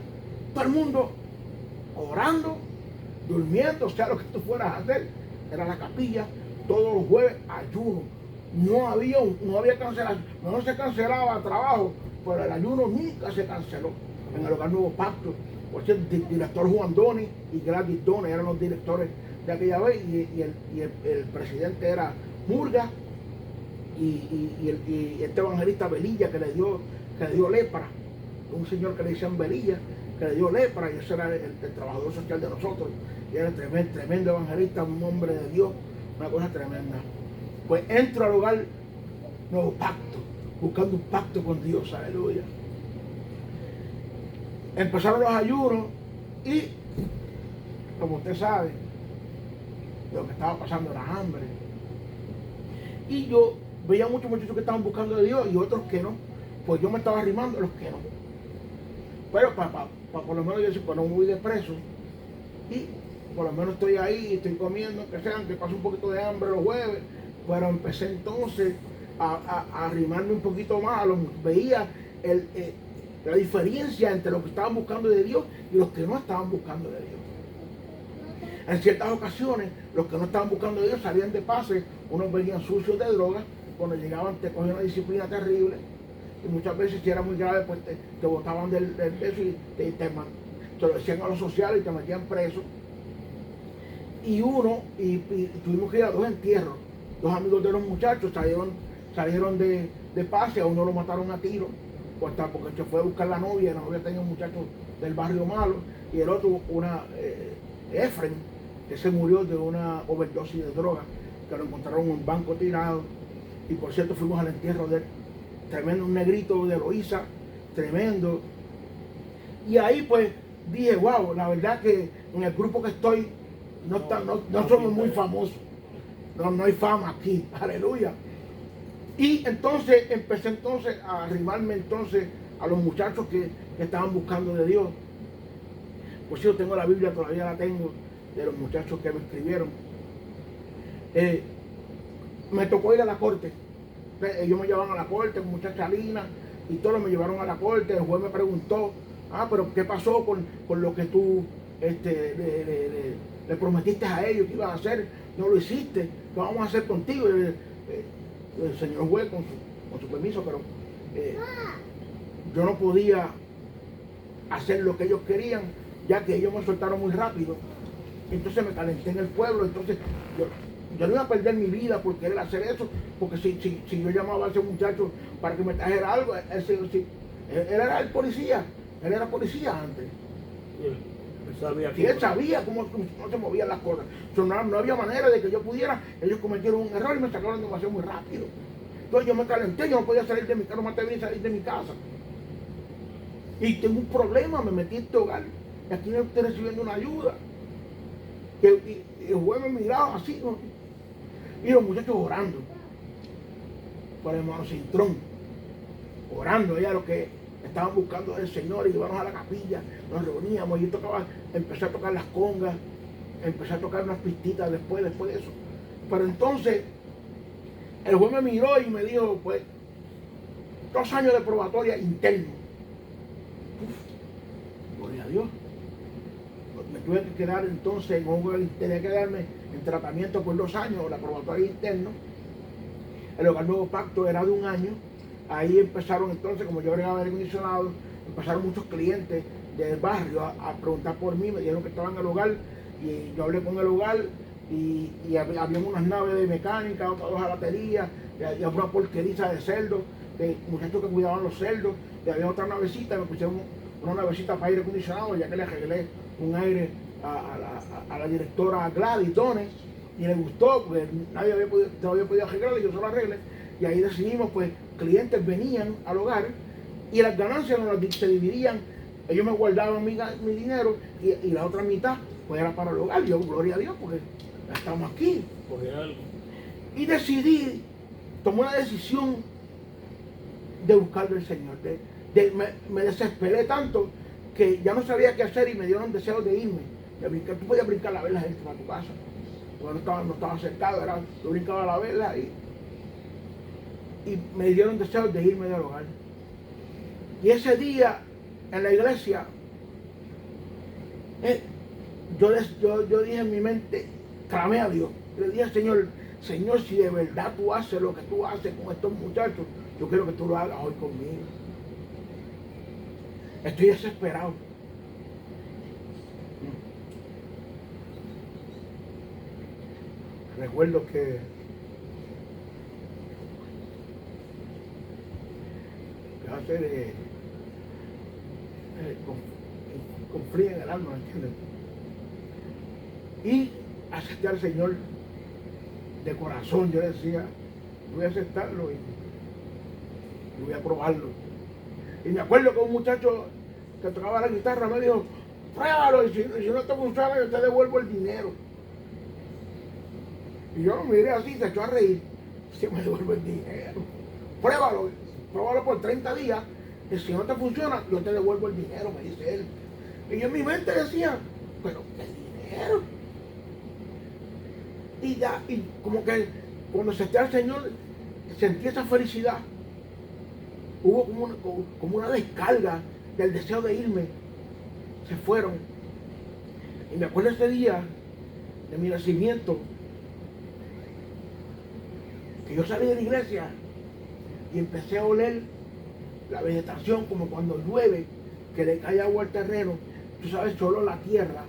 todo el mundo orando, durmiendo, sea lo que tú fueras a hacer, era la capilla, todos los jueves ayuno. No había cancelación, no se cancelaba trabajo, pero el ayuno nunca se canceló en el hogar Nuevo Pacto. Por cierto, el director Juan Doni y Gladys Doni eran los directores de aquella vez, y el presidente era Murga, y este evangelista Velilla que le dio lepra, un señor que le decían Velilla, que le dio lepra, y ese era el trabajador social de nosotros, y era tremendo evangelista, un hombre de Dios, una cosa tremenda. Pues entro al hogar Nuevo Pacto, buscando un pacto con Dios, aleluya. Empezaron los ayunos y, como usted sabe, lo que estaba pasando era hambre. Y yo veía muchos muchachos que estaban buscando de Dios y otros que no. Pues yo me estaba arrimando a los que no. Pero para por lo menos yo decía, pues no me voy de preso. Y por lo menos estoy ahí, estoy comiendo, que sean, que paso un poquito de hambre los jueves. Pero empecé entonces a arrimarme un poquito más. Veía la diferencia entre los que estaban buscando de Dios y los que no estaban buscando de Dios. En ciertas ocasiones, los que no estaban buscando de Dios salían de pase, unos venían sucios de droga, cuando llegaban te cogían una disciplina terrible, y muchas veces si era muy grave, pues te botaban del peso y te lo decían a los sociales y te metían preso. Y tuvimos que ir a 2 entierros. 2 amigos de los muchachos salieron de pase, a uno lo mataron a tiro, porque se fue a buscar la novia tenía un muchacho del barrio malo, y el otro, Efren, que se murió de una overdosis de droga, que lo encontraron en un banco tirado. Y por cierto, fuimos al entierro de él, tremendo, un negrito de Eloísa, tremendo. Y ahí pues dije, wow, la verdad que en el grupo que estoy no somos muy famosos, no hay fama aquí, aleluya. Y entonces empecé a arrimarme a los muchachos que estaban buscando de Dios. Por cierto, tengo la Biblia, todavía la tengo, de los muchachos que me escribieron. Me tocó ir a la corte. Ellos me llevaron a la corte con muchacha Lina y todos me llevaron a la corte. El juez me preguntó, pero ¿qué pasó con lo que tú le prometiste a ellos que ibas a hacer? No lo hiciste, ¿qué vamos a hacer contigo? El señor juez, con su permiso, pero yo no podía hacer lo que ellos querían, ya que ellos me soltaron muy rápido. Entonces me calenté en el pueblo. Entonces yo no iba a perder mi vida por querer hacer eso, porque si yo llamaba a ese muchacho para que me trajera algo, él era el policía, él era policía antes. Él sabía cómo se movían las cosas. No había manera de que yo pudiera. Ellos cometieron un error y me sacaron demasiado muy rápido. Entonces yo me calenté, yo no podía salir de mi casa, no me atreví a salir de mi casa. Y tengo un problema, me metí en este hogar y aquí no estoy recibiendo una ayuda. Y el juez me miraba así, ¿no? Y los muchachos orando por el hermano Cintrón, orando ya lo que estaban buscando del Señor, y íbamos a la capilla, nos reuníamos y empecé a tocar las congas, empecé a tocar unas pistitas después de eso. Pero entonces el juez me miró y me dijo, pues, 2 años de probatoria interno. Gloria a Dios. Me tuve que quedar entonces en un hogar, tenía que quedarme en tratamiento por 2 años, la probatoria interno. El hogar Nuevo Pacto era de 1 año. Ahí empezaron entonces, como yo agregaba aire acondicionado, empezaron muchos clientes del barrio a preguntar por mí, me dijeron que estaba en el hogar y yo hablé con el hogar y había unas naves de mecánica, otras 2 jalaterías, y había una porqueriza de cerdos, de muchachos que cuidaban los cerdos, y había otra navecita, me pusieron una navecita para aire acondicionado, ya que le arreglé un aire a la directora Gladys Dones, y le gustó, porque nadie todavía podía arreglarle, yo solo arreglé, y ahí decidimos, pues, clientes venían al hogar, y las ganancias se dividían, ellos me guardaban mi dinero, y la otra mitad, pues, era para el hogar. Yo, gloria a Dios, porque estamos aquí. Y decidí, tomé una decisión de buscar al Señor. Me desesperé tanto que ya no sabía qué hacer y me dieron deseos de irme. Tú podías brincar la vela dentro de tu casa. Porque no estaba cercado, yo brincaba la vela y me dieron deseos de irme del hogar. Y ese día en la iglesia, yo dije en mi mente, clamé a Dios. Le dije, Señor, si de verdad tú haces lo que tú haces con estos muchachos, yo quiero que tú lo hagas hoy conmigo. Estoy desesperado. Recuerdo que hace con frío en el alma, ¿entiendes? Y acepté al Señor de corazón. Yo decía, voy a aceptarlo y voy a probarlo. Y me acuerdo que un muchacho que tocaba la guitarra me dijo, pruébalo, y si no te funciona, yo te devuelvo el dinero. Y yo lo miré así, se echó a reír. Si me devuelvo el dinero. Pruébalo por 30 días, y si no te funciona, yo te devuelvo el dinero, me dice él. Y yo en mi mente decía, pero ¿qué dinero? Y como que cuando acepté al Señor, sentí esa felicidad. Hubo como una descarga del deseo de irme. Se fueron. Y me acuerdo ese día de mi nacimiento, que yo salí de la iglesia y empecé a oler la vegetación como cuando llueve, que le cae agua al terreno, tú sabes, solo la tierra,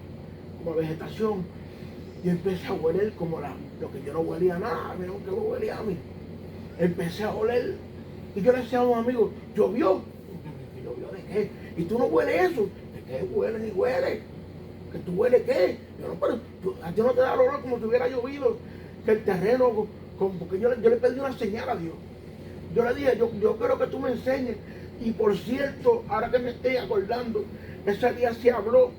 como vegetación. Y empecé a oler como lo que yo no huelía nada, menos que no huelía a mí. Empecé a oler y yo le decía a un amigo, llovió. ¿Llovió de qué? ¿Y tú no hueles eso? ¿De qué huele ni huele? ¿Que tú hueles qué? Yo no, pero a ti no te da el olor como si hubiera llovido, que el terreno, porque yo le pedí una señal a Dios. Yo le dije, yo quiero que tú me enseñes. Y por cierto, ahora que me estoy acordando, ese día se habló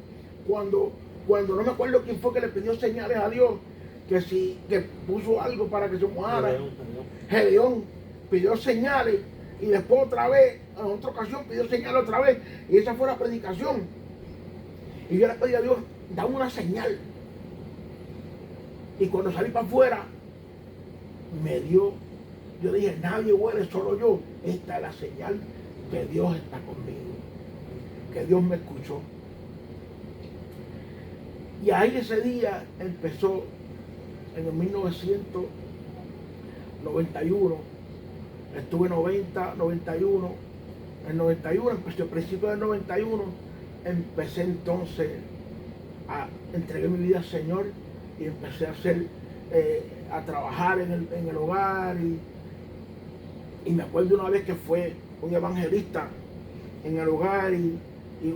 cuando no me acuerdo quién fue que le pidió señales a Dios, que puso algo para que se mojara. Gedeón pidió señales y después otra vez, en otra ocasión pidió señales otra vez, y esa fue la predicación. Y yo le pedí a Dios, dame una señal. Y cuando salí para afuera, me dio, yo dije, nadie huele, solo yo. Esta es la señal que Dios está conmigo, que Dios me escuchó. Y ahí ese día empezó, en el 1991, estuve 90, 91, en 91, empecé al principio del 91, empecé entonces entregué mi vida al Señor y empecé a trabajar en el hogar y me acuerdo una vez que fue un evangelista en el hogar y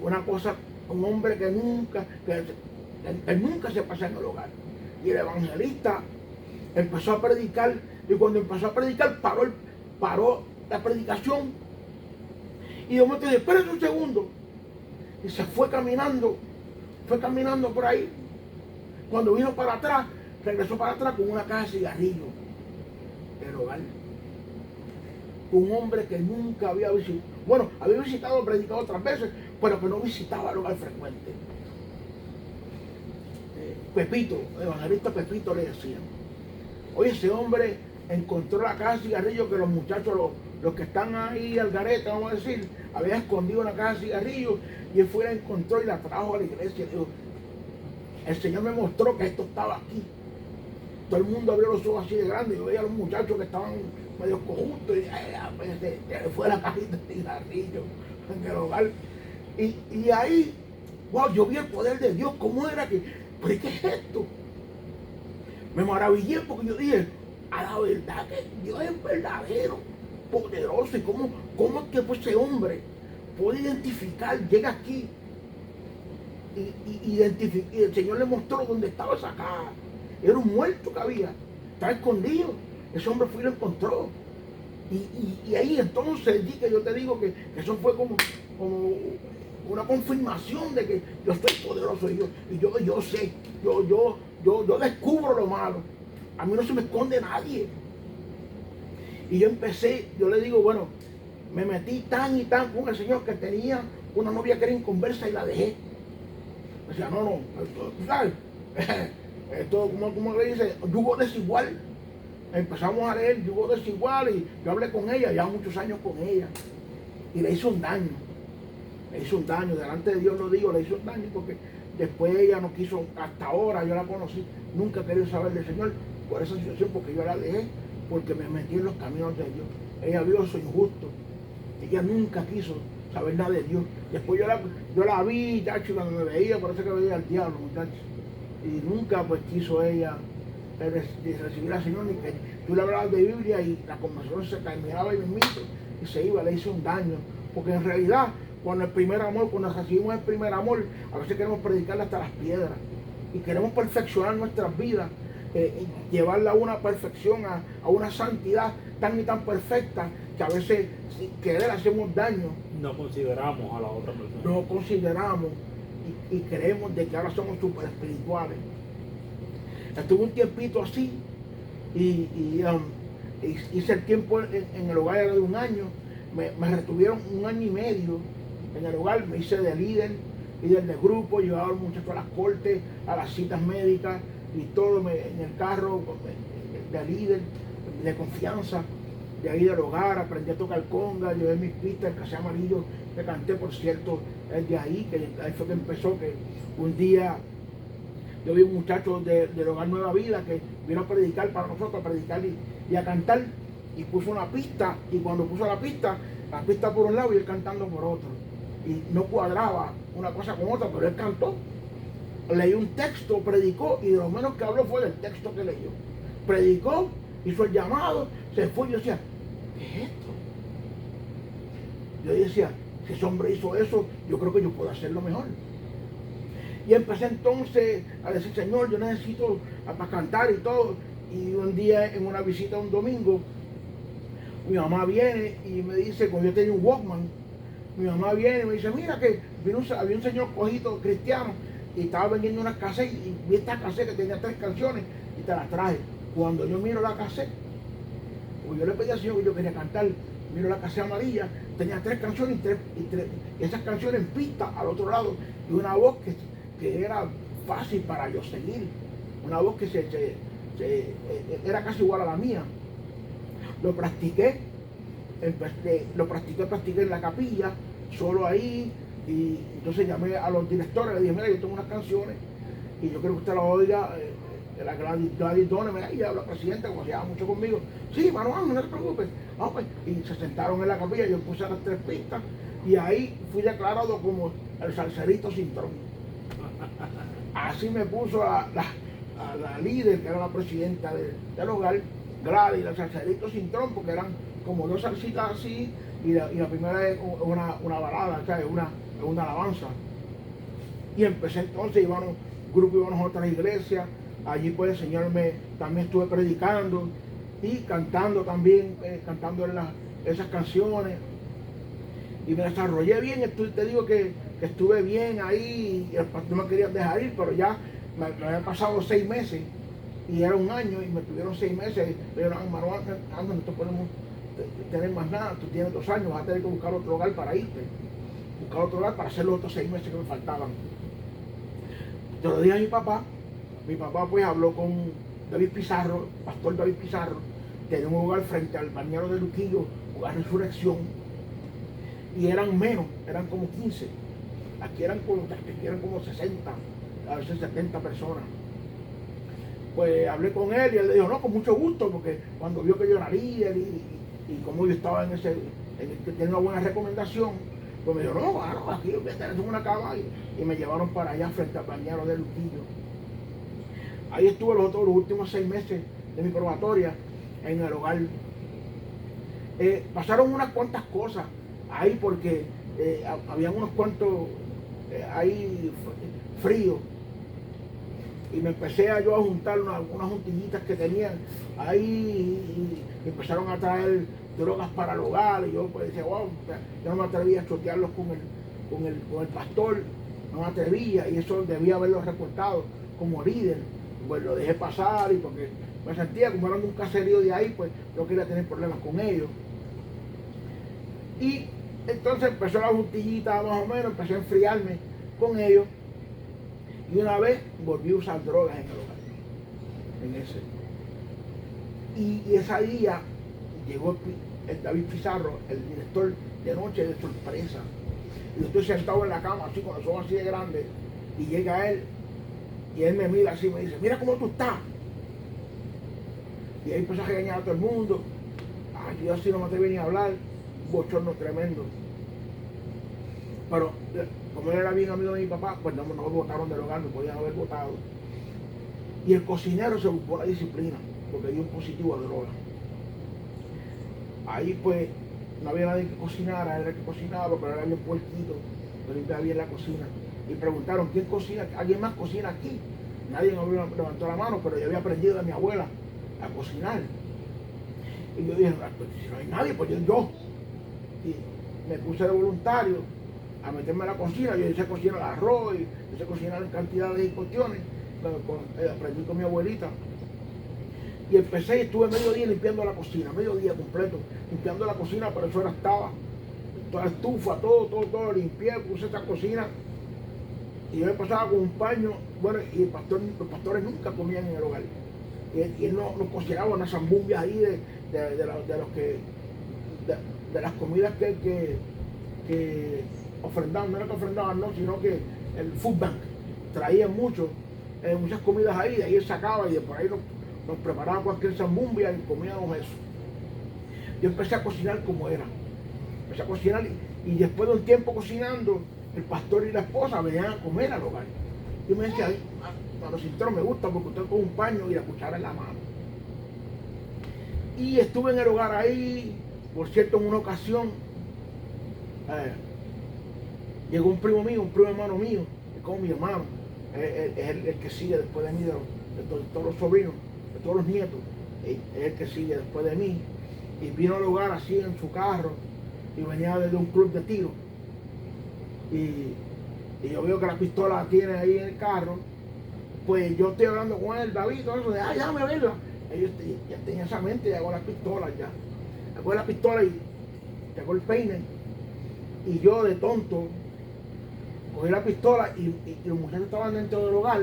una cosa, un hombre que nunca se pasa en el hogar. Y el evangelista empezó a predicar, y cuando empezó a predicar paró la predicación. Y de momento dije, espérate un segundo. Y se fue caminando por ahí. Cuando vino para atrás, regresó para atrás con una caja de cigarrillos del hogar. Un hombre que nunca había visitado, bueno, había visitado, predicado otras veces, pero que no visitaba el hogar frecuente. Pepito, el evangelista Pepito le decían. Oye, ese hombre encontró la caja de cigarrillos que los muchachos, los que están ahí al garete, vamos a decir, habían escondido una caja de cigarrillos, y él fue y la encontró y la trajo a la iglesia. Dijo, el Señor me mostró que esto estaba aquí. Todo el mundo abrió los ojos así de grande. Yo veía a los muchachos que estaban medio conjuntos y fue la cajita de cigarrillos en el hogar. Y ahí, wow, yo vi el poder de Dios. ¿Cómo era que? ¿Pero qué es esto? Me maravillé porque yo dije, a la verdad que Dios es verdadero, poderoso. ¿Y cómo es que pues, ese hombre puede identificar, llega aquí y el Señor le mostró dónde estaba esa caja? Era un muerto que había, estaba escondido. Ese hombre fue y lo encontró. Y ahí entonces, que yo te digo que eso fue como una confirmación de que yo estoy poderoso y yo sé, yo descubro lo malo. A mí no se me esconde nadie. Y yo empecé, yo le digo, bueno, me metí tan y tan con el Señor que tenía una novia que era inconversa y la dejé. O sea, no, tú sabes, esto, como le dice, yugo desigual. Empezamos a leer yugo desigual y yo hablé con ella, ya muchos años con ella. Y le hizo un daño. Le hizo un daño, delante de Dios lo digo, le hizo un daño porque después ella no quiso, hasta ahora yo la conocí, nunca quería saber del Señor por esa situación, porque yo la dejé, porque me metí en los caminos de Dios. Ella vio eso injusto. Ella nunca quiso saber nada de Dios. Después yo la vi, chacho, cuando me veía, parece que veía al diablo, muchachos. Y nunca pues quiso ella recibir al Señor, ni que tú le hablabas de Biblia y la conversación se terminaba y se iba, le hizo un daño. Porque en realidad, cuando recibimos el primer amor, a veces queremos predicarle hasta las piedras. Y queremos perfeccionar nuestras vidas, llevarla a una perfección, a una santidad tan y tan perfecta, que a veces sin querer hacemos daño. No consideramos a la otra persona. No consideramos y creemos de que ahora somos súper espirituales. Estuve un tiempito así y hice el tiempo en el hogar de un año. Me retuvieron 1 año y medio en el hogar. Me hice de líder de grupo, llevaba a los muchachos a las cortes, a las citas médicas y todo en el carro de líder, de confianza. De ahí del hogar, aprendí a tocar conga, llevé mis pistas, el casé amarillo que canté, por cierto, es de ahí, que ahí fue que empezó, que un día yo vi un muchacho del hogar Nueva Vida que vino a predicar para nosotros, a predicar y a cantar, y puso una pista, y cuando puso la pista por un lado y él cantando por otro, y no cuadraba una cosa con otra, pero él cantó, leyó un texto, predicó, y de lo menos que habló fue del texto que leyó. Predicó, hizo el llamado, se fue, y yo decía, ¿qué es esto? Yo decía, si ese hombre hizo eso, yo creo que yo puedo hacerlo mejor. Y empecé entonces a decir, Señor, yo necesito para cantar y todo. Y un día en una visita un domingo, mi mamá viene y me dice, cuando yo tenía un Walkman, mi mamá viene y me dice, mira que había un señor cojito cristiano y estaba vendiendo unas cassettes y vi esta cassette que tenía 3 canciones y te las traje. Cuando yo miro la cassette, pues yo le pedí al Señor que yo quería cantar, miro la cassette amarilla, tenía 3 canciones y esas canciones en pista al otro lado y una voz que era fácil para yo seguir, una voz que era casi igual a la mía. Lo practiqué en la capilla, solo ahí, y entonces llamé a los directores, le dije, mira, yo tengo unas canciones y yo quiero que usted las oiga, la Gladys Donner, mira, y la presidenta, como se llama mucho conmigo, sí, hermano, no te preocupes, pues. Y se sentaron en la capilla, yo puse las 3 pistas, y ahí fui declarado como el salserito sin trono. Así me puso a la líder, que era la presidenta del hogar, Gladys, el salserito sin trono, porque eran como 2 salsitas así, y la primera es una balada, ¿sabes? Una alabanza. Y empecé entonces, íbamos a otras iglesias, allí pues el Señor también estuve predicando y cantando también, cantando esas canciones. Y me desarrollé bien, te digo que estuve bien ahí, y el pastor no me quería dejar ir, pero ya me habían pasado 6 meses, y era 1 año, y me tuvieron 6 meses, pero hermano, no te podemos tener más nada, tú tienes 2 años, vas a tener que buscar otro hogar para irte, buscar otro hogar para hacer los otros 6 meses que me faltaban. Te lo dije a mi papá pues habló con David Pizarro, pastor David Pizarro, tenía un hogar frente al balneario de Luquillo, hogar Resurrección, y eran menos, eran como 15, aquí eran como 60, a veces 70 personas. Pues hablé con él y él le dijo, no, con mucho gusto, porque cuando vio que yo era líder y como yo estaba en que tenía una buena recomendación, pues me dijo, no, bueno, aquí tenés una cama y me llevaron para allá frente al bañero de Luquillo. Ahí estuve los últimos 6 meses de mi probatoria en el hogar. Pasaron unas cuantas cosas ahí porque habían unos cuantos ahí fríos. Y me empecé yo a juntar unas juntillitas que tenían ahí y empezaron a traer drogas para el hogar. Y yo pues decía, wow, yo no me atrevía a chotearlos con el pastor, no me atrevía, y eso debía haberlo reportado como líder. Pues lo dejé pasar y porque me sentía como eran de un caserío de ahí, pues no quería tener problemas con ellos. Y entonces empezó la juntillita más o menos, empecé a enfriarme con ellos. Y una vez volví a usar drogas en el hogar, en ese. Y ese día llegó el David Pizarro, el director de noche, de sorpresa. Y yo estoy sentado en la cama, así, con los ojos así de grandes, y llega él, y él me mira así, me dice, mira cómo tú estás. Y ahí empezó a regañar a todo el mundo. Ay, yo así no me atreví ni a hablar, un bochorno tremendo. Pero como él era bien amigo de mi papá, pues no me botaron del hogar, me podían haber votado. Y el cocinero se buscó la disciplina, porque dio un positivo a droga. Ahí pues no había nadie que cocinara, él era el que cocinaba, pero era bien puerquito, que limpiaba bien la cocina. Y preguntaron, ¿quién cocina? ¿Alguien más cocina aquí? Nadie me levantó la mano, pero yo había aprendido de mi abuela a cocinar. Y yo dije, pues, si no hay nadie, pues yo. Y me puse de voluntario a meterme a la cocina. Yo sé cocinar el arroz, yo sé cocinar en cantidades y cuestiones. Aprendí con mi abuelita. Y empecé y estuve medio día limpiando la cocina, medio día completo, limpiando la cocina, pero eso estaba, toda la estufa, todo, limpié, puse esa cocina. Y yo me pasaba con un paño, bueno, y los pastores nunca comían en el hogar. Y él no cocinaba unas zambumbias ahí de las comidas que ofrendaban, no era que ofrendaban, no, sino que el food bank traía muchas comidas ahí, de ahí él sacaba y de por ahí nos preparaba cualquier zambumbia y comíamos eso. Yo empecé a cocinar como era, empecé a cocinar y después de un tiempo cocinando, el pastor y la esposa venían a comer al hogar. Yo me decía, a los cinteros me gusta porque usted con un paño y la cuchara en la mano. Y estuve en el hogar ahí, por cierto, en una ocasión, llegó un primo hermano mío, es como mi hermano, es el que sigue después de mí, de todos los sobrinos, de todos los nietos, es el que sigue después de mí. Y vino al hogar así en su carro y venía desde un club de tiro. Y yo veo que la pistola tiene ahí en el carro, pues yo estoy hablando con él, David, todo eso de, déjame verla. Ellos ya tenían esa mente, ya hago las pistolas ya. Hago la pistola y hago el peine. Y yo de tonto, cogí la pistola y los muchachos estaban dentro del hogar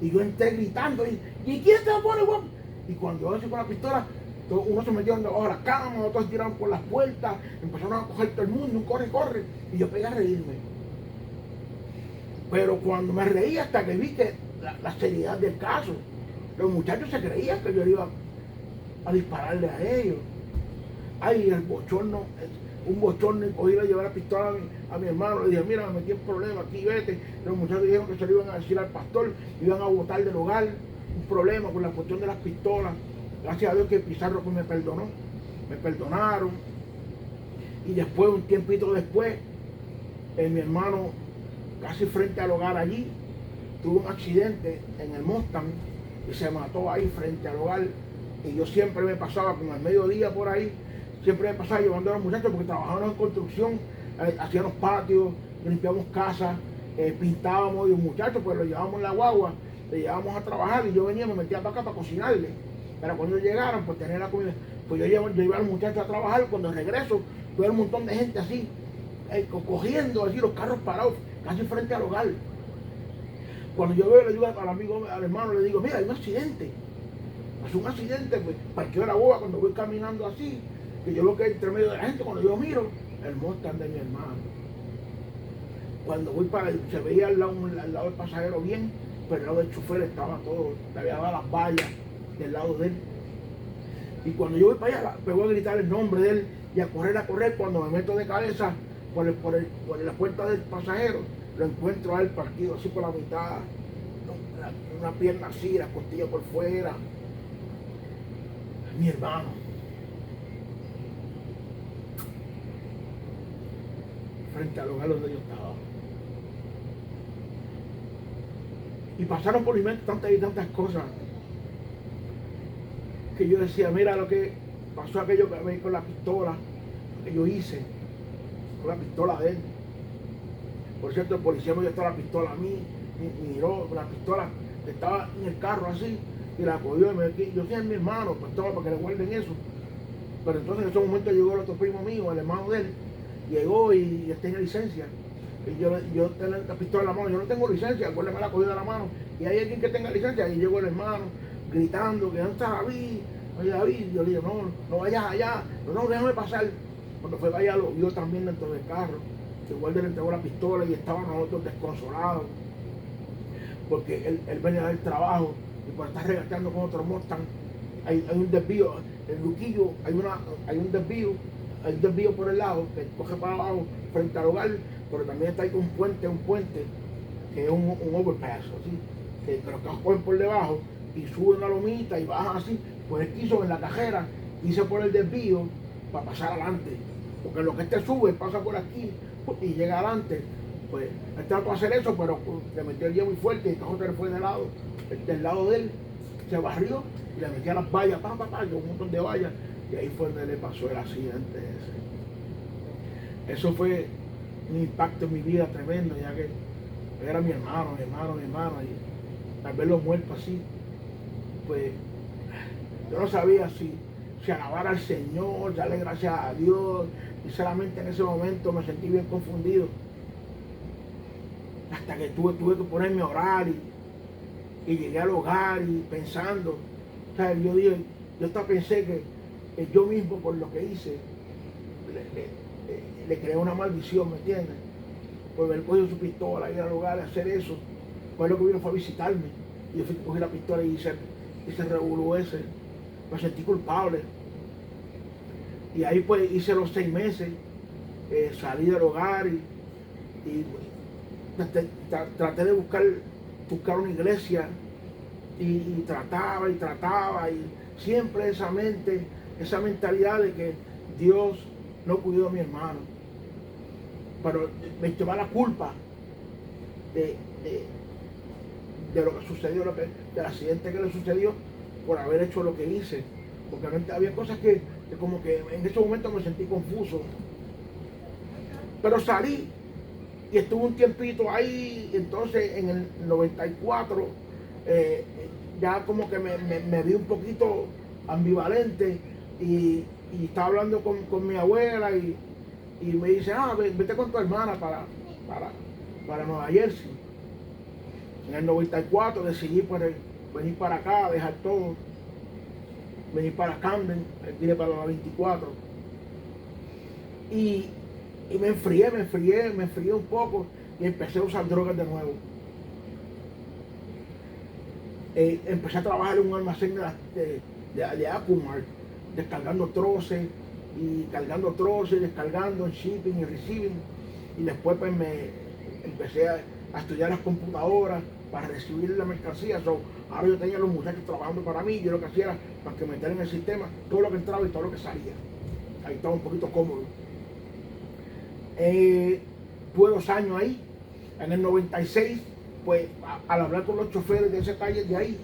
y yo entré gritando ¿y quién te pone guapo? Y cuando yo así con la pistola, unos se metieron debajo de la cama, otros tiraron por las puertas, empezaron a coger todo el mundo, un corre, y yo pegué a reírme. Pero cuando me reí hasta que vi que la seriedad del caso, los muchachos se creían que yo iba a dispararle a ellos. Ay, el bochorno, un bochorno, y cogí a llevar la pistola a mi hermano, le dije, mira, me metí en problema, aquí vete. Los muchachos dijeron que se lo iban a decir al pastor, iban a botar del hogar, un problema con la cuestión de las pistolas. Gracias a Dios que Pizarro pues me perdonó, me perdonaron. Y después, un tiempito después, mi hermano, casi frente al hogar allí, tuvo un accidente en el Mustang y se mató ahí frente al hogar. Y yo siempre me pasaba, como al mediodía por ahí, siempre me pasaba llevando a los muchachos porque trabajábamos en construcción, hacíamos patios, limpiábamos casas, pintábamos, y los muchachos pues los llevábamos en la guagua, le llevábamos a trabajar y yo venía, me metía para acá para cocinarle. Pero cuando llegaron, pues tener la comida, pues yo iba a los muchachos a trabajar. Cuando regreso, veo un montón de gente así, cogiendo así los carros parados, casi frente al hogar. Cuando yo veo, le digo al amigo, al hermano, le digo, mira, hay un accidente. Es un accidente, pues parqueo la boba cuando voy caminando así, que yo veo que entre medio de la gente, cuando yo miro, el Mustang de mi hermano. Cuando voy para se veía al lado del pasajero bien, pero el lado del chofer estaba todo, le había dado las vallas del lado de él. Y cuando yo voy para allá, me voy a gritar el nombre de él y a correr, cuando me meto de cabeza por la puerta del pasajero, lo encuentro a él partido así por la mitad, una pierna así, la costilla por fuera. Mi hermano. Frente al hogar donde yo estaba. Y pasaron por mi mente tantas y tantas cosas que yo decía, mira lo que pasó aquello que con la pistola que yo hice, con la pistola de él. Por cierto, el policía me dio la pistola a mí, miró la pistola, estaba en el carro así, y la cogió y me dijo, yo soy mi hermano, pues toma para que le guarden eso. Pero entonces en ese momento llegó el otro primo mío, el hermano de él, llegó y él tenía licencia. Y yo tenía la pistola en la mano, yo no tengo licencia, el guardia me la cogió de la mano, y hay alguien que tenga licencia, y llegó el hermano, gritando, que ¿dónde está David? Oye David, yo le digo, no vayas allá, no, déjame pasar. Cuando fue para allá lo vio también dentro del carro, el guardia le entregó la pistola y estaban nosotros desconsolados, porque él venía del trabajo, y por estar regateando con otro Mustang, hay un desvío, el Luquillo, hay un desvío por el lado, que coge para abajo, frente al hogar, pero también está ahí un puente, que es un overpass, así, que los carros cogen por debajo, y suben una lomita y bajan así, pues él quiso en la cajera, hice por el desvío para pasar adelante, porque lo que este sube pasa por aquí y llega adelante, pues él trató de hacer eso, pero le metió el guía muy fuerte y el carro se le fue del lado de él, se barrió y le metía las vallas, un montón de vallas, y ahí fue donde le pasó el accidente ese. Eso fue un impacto en mi vida tremendo, ya que era mi hermano, y al verlo muerto así, pues yo no sabía si alabar al Señor, darle gracias a Dios, y solamente en ese momento me sentí bien confundido, hasta que tuve que ponerme a orar y llegué al hogar y pensando, o sea, yo hasta pensé que yo mismo por lo que hice le creé una maldición, ¿me entiendes? Por haber cogido su pistola, ir al hogar, hacer eso, pues lo que vino fue a visitarme, y yo fui a coger la pistola y hice revolú ese, me sentí culpable, y ahí pues hice los 6 meses, salí del hogar y traté de buscar una iglesia y trataba y siempre esa mentalidad de que Dios no cuidó a mi hermano, pero me echaba la culpa de lo que sucedió, del accidente que le sucedió por haber hecho lo que hice, porque había cosas que como que en ese momento me sentí confuso, pero salí y estuve un tiempito ahí. Entonces en el 94 ya como que me vi un poquito ambivalente y estaba hablando con mi abuela y me dice, vete con tu hermana para Nueva Jersey. En el 94 decidí venir para acá, dejar todo, venir para Camden, vine para la 24 y me enfrié un poco y empecé a usar drogas de nuevo. Empecé a trabajar en un almacén de Acumart, descargando troces, descargando en shipping y receiving, y después pues empecé a estudiar las computadoras para recibir la mercancía. Ahora yo tenía los muchachos trabajando para mí, yo lo que hacía era para que meter en el sistema todo lo que entraba y todo lo que salía. Ahí estaba un poquito cómodo. Tuve 2 años ahí. En el 96, pues al hablar con los choferes de ese taller de ahí,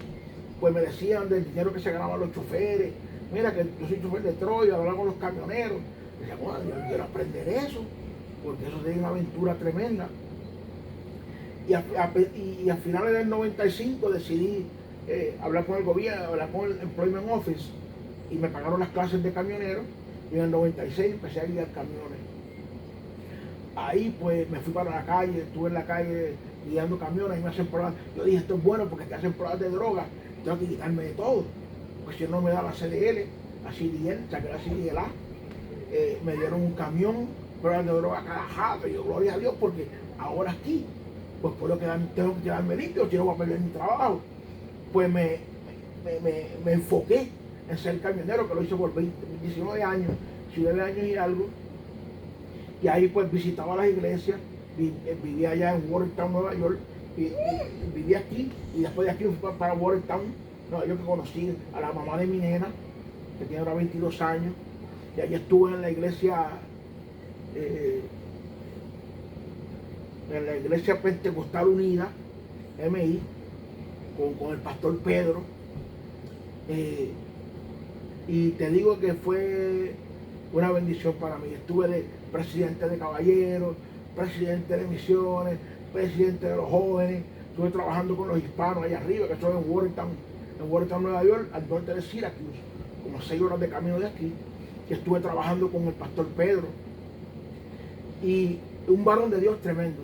pues me decían del dinero que se ganaban los choferes. Mira que yo soy chofer de Troya, hablar con los camioneros. Decía, bueno, yo quiero aprender eso, porque eso sería una aventura tremenda. Y a finales del 95 decidí hablar con el gobierno, hablar con el Employment Office, y me pagaron las clases de camionero, y en el 96 empecé a guiar camiones. Ahí pues me fui para la calle, estuve en la calle guiando camiones y me hacen pruebas. Yo dije, esto es bueno porque te hacen pruebas de droga, tengo que quitarme de todo, porque si no me da la CDL, la CDL, saqué la CDLA, me dieron un camión, pruebas de droga cada jato, y yo gloria a Dios porque ahora aquí pues puedo tengo que quedarme limpio, si no voy a perder mi trabajo. Pues me enfoqué en ser camionero, que lo hice por 19 años, 19 años y algo. Y ahí pues visitaba las iglesias, vivía allá en Watertown, Nueva York, y vivía aquí, y después de aquí fui para Watertown, Nueva York, que conocí a la mamá de mi nena, que tiene ahora 22 años, y allí estuve en la iglesia Pentecostal Unida, MI, con el pastor Pedro. Y te digo que fue una bendición para mí. Estuve de presidente de caballeros, presidente de misiones, presidente de los jóvenes. Estuve trabajando con los hispanos allá arriba, que estoy en Watertown, Nueva York, al norte de Syracuse, como 6 horas de camino de aquí. Que estuve trabajando con el pastor Pedro. Y un varón de Dios tremendo.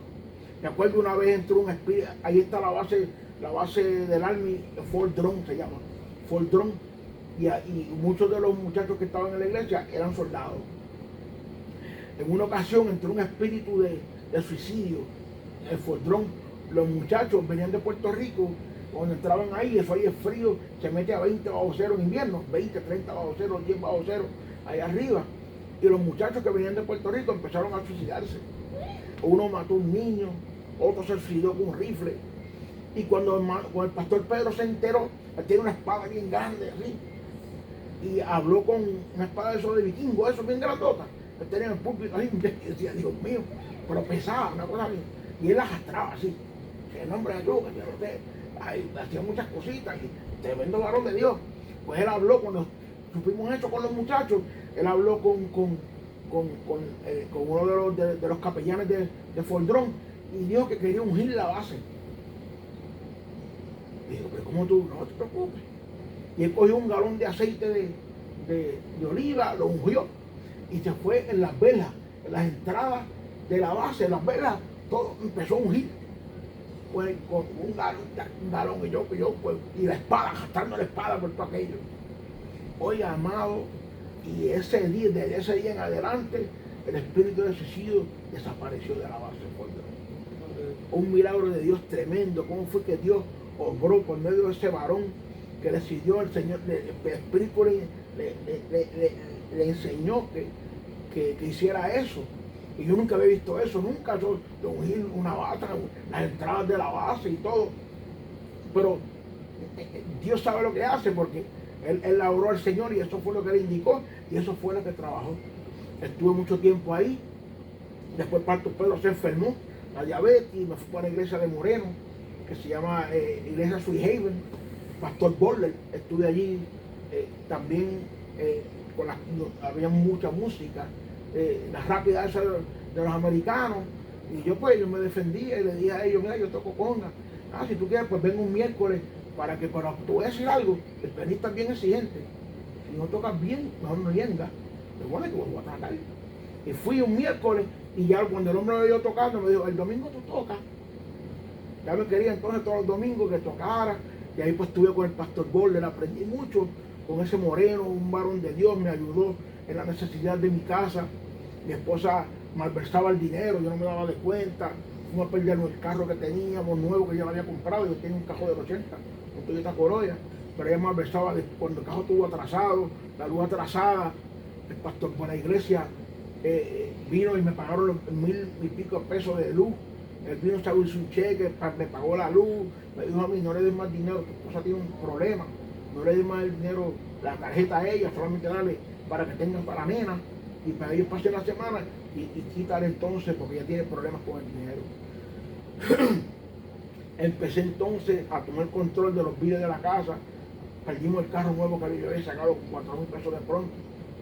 Me acuerdo una vez entró un espíritu, ahí está la base del Army, Fort Drum se llama, Fort Drum, y muchos de los muchachos que estaban en la iglesia eran soldados. En una ocasión entró un espíritu de suicidio en el Fort Drum. Los muchachos venían de Puerto Rico, cuando entraban ahí, eso ahí es frío, se mete a 20 bajo cero en invierno, 20, 30 bajo cero, 10 bajo cero, ahí arriba. Y los muchachos que venían de Puerto Rico empezaron a suicidarse. Uno mató a un niño, otro se suicidó con un rifle. Y cuando el pastor Pedro se enteró, él tiene una espada bien grande así, y habló con una espada de esos de vikingo, eso bien grandota. Él tenía el púlpito así, y decía, Dios mío, pero pesaba, una cosa bien. Y él arrastraba así, que el nombre de Dios, que hacía muchas cositas, y tremendo varón de Dios. Pues él habló, cuando supimos eso con los muchachos, él habló con uno de los capellanes de Fort Drum, y dijo que quería ungir la base. Dijo, pero ¿cómo tú? No te preocupes. Y él cogió un galón de aceite de oliva, lo ungió, y se fue en las velas, en las entradas de la base, las velas, todo empezó a ungir. Pues con un galón y yo pues, y la espada, gastando la espada por todo aquello. Oiga, amado, y desde ese día en adelante, el espíritu de suicidio desapareció de la base. Un milagro de Dios tremendo. ¿Cómo fue que Dios obró por medio de ese varón que decidió el Señor? El espíritu le enseñó que hiciera eso. Y yo nunca había visto eso, nunca. Yo ungí una base, las entradas de la base y todo. Pero Dios sabe lo que hace, porque él la oró al Señor, y eso fue lo que él indicó, y eso fue lo que trabajó. Estuve mucho tiempo ahí. Después pastor Pedro se enfermó, la diabetes, y me fui para la iglesia de Moreno, que se llama Iglesia Sweet Haven. Pastor Boller, estuve allí también, había mucha música, la rápida esa de los americanos, y yo me defendía y le dije a ellos, mira, yo toco conga. Si tú quieres, pues ven un miércoles, para te voy a decir algo, el pianista es bien exigente, si no tocas bien, mejor no venga. Pero bueno, que voy a tratar. Y fui un miércoles, y ya cuando el hombre me vio tocando, me dijo, el domingo tú tocas. Ya me quería entonces todos los domingos que tocara, y ahí pues estuve con el pastor Boller, aprendí mucho con ese moreno, un varón de Dios, me ayudó en la necesidad de mi casa. Mi esposa malversaba el dinero, yo no me daba de cuenta, fuimos a perder el carro que teníamos nuevo, que yo lo había comprado, yo tenía un cajón del 80, un Toyota Corolla, pero ella malversaba cuando el carro estuvo atrasado, la luz atrasada. El pastor por la iglesia vino y me pagaron los 1,000 y pico pesos de luz. Él vino, hizo un cheque, me pagó la luz, me dijo a mí, no le des más dinero, tu esposa tiene un problema, no le des más el dinero, la tarjeta a ella, solamente dale para que tengan para la nena, y para ellos pasen la semana y quitarle entonces, porque ella tiene problemas con el dinero. Empecé entonces a tomar control de los bienes de la casa. Perdimos el carro nuevo que yo había sacado con 4,000 pesos de pronto,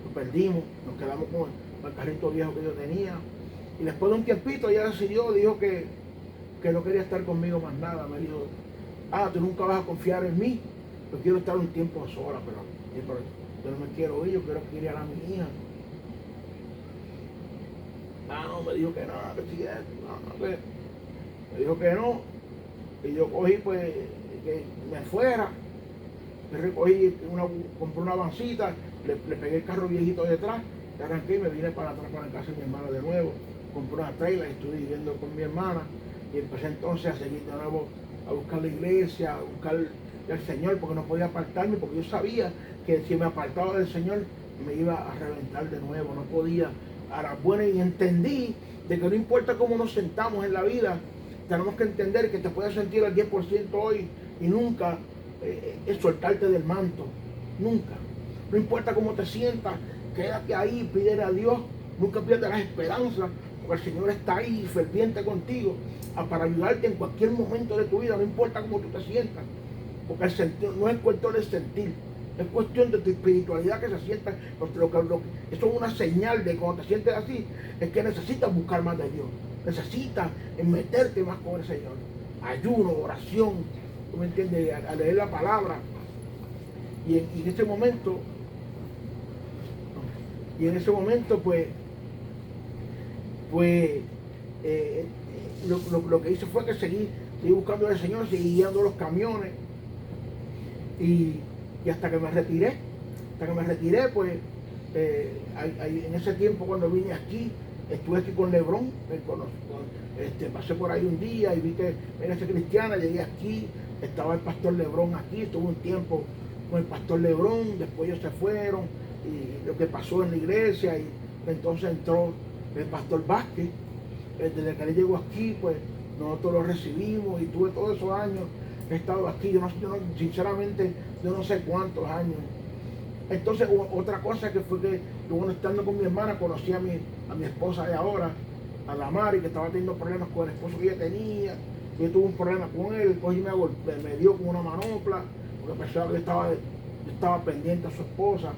lo perdimos, nos quedamos con el carrito viejo que yo tenía. Y después de un tiempito ella decidió, dijo que no quería estar conmigo más nada. Me dijo, tú nunca vas a confiar en mí, yo quiero estar un tiempo sola, pero yo no me quiero ir, yo quiero criar a mi hija. No, me dijo que no, que me dijo que no, y yo cogí pues que me fuera. Yo recogí, compré una vancita, le pegué el carro viejito detrás, le arranqué y me vine para atrás para la casa de mi hermana de nuevo. Compré una trailer, estuve viviendo con mi hermana, Y empecé entonces a seguir de nuevo, a buscar la iglesia, a buscar al Señor, porque no podía apartarme, porque yo sabía que si me apartaba del Señor me iba a reventar de nuevo, no podía a las buenas. Y entendí de que no importa cómo nos sentamos en la vida, tenemos que entender que te puedes sentir al 10% hoy y nunca es soltarte del manto, nunca. No importa cómo te sientas, quédate ahí, pídele a Dios, nunca pierdas las esperanzas, porque el Señor está ahí ferviente contigo para ayudarte en cualquier momento de tu vida, no importa cómo tú te sientas, porque el sentir no es cuestión de sentir, es cuestión de tu espiritualidad que se sienta, porque eso es una señal de cuando te sientes así, es que necesitas buscar más de Dios, necesitas meterte más con el Señor, ayuno, oración, ¿tú me entiendes? A leer la palabra, y en ese momento, lo que hice fue que seguí buscando al Señor, seguí guiando los camiones, y hasta que me retiré, pues en ese tiempo cuando vine aquí, estuve aquí con Lebrón, pasé por ahí un día y vi que era esa cristiana, llegué aquí, estaba el pastor Lebrón aquí, estuve un tiempo con el pastor Lebrón, después ellos se fueron, y lo que pasó en la iglesia, y entonces entró el pastor Vázquez. Desde que él llegó aquí, pues nosotros lo recibimos y tuve todos esos años, he estado aquí, sinceramente, yo no sé cuántos años. Entonces, otra cosa que fue que, bueno, estando con mi hermana, conocí a mi esposa de ahora, a la Mari, que estaba teniendo problemas con el esposo que ella tenía. Yo tuve un problema con él, pues me dio con una manopla, porque pensaba que yo estaba pendiente a su esposa,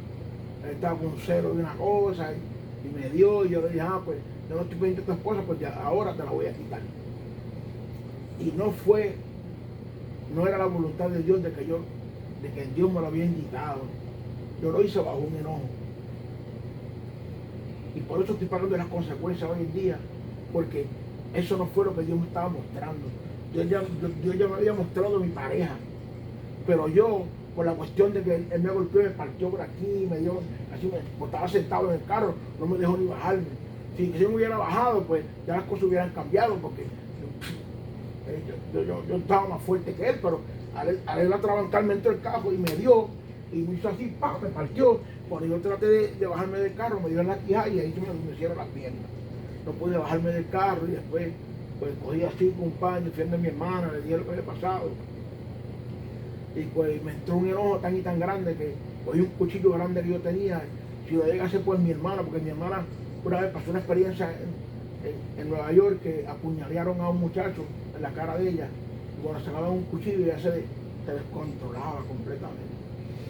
él estaba con celo de una cosa, y me dio, y yo le dije, pues yo no estoy pendiente a tu esposa, pues ya ahora te la voy a quitar. Y no era la voluntad de Dios de que Dios me lo había indicado. Yo lo hice bajo un enojo. Y por eso estoy pagando las consecuencias hoy en día, porque eso no fue lo que Dios me estaba mostrando. Dios ya me había mostrado mi pareja, pero yo, por la cuestión de que él me golpeó, me partió por aquí, me dio, así estaba sentado en el carro, no me dejó ni bajarme. Si yo me hubiera bajado, pues ya las cosas hubieran cambiado, porque yo estaba más fuerte que él, pero al él atrabancarme entró el carro y me dio, y me hizo así, ¡pam!, me partió. Cuando yo traté de bajarme del carro, me dio en la quijada y ahí se me hicieron las piernas. No pude bajarme del carro y después pues cogí así con un paño, fui a mi hermana, le dije lo que había pasado. Y pues me entró un enojo tan y tan grande que cogí un cuchillo grande que yo tenía, si lo llega a hacer por mi hermana, porque mi hermana una vez pasó una experiencia en Nueva York que apuñalearon a un muchacho en la cara de ella, y cuando sacaban un cuchillo ella se descontrolaba completamente.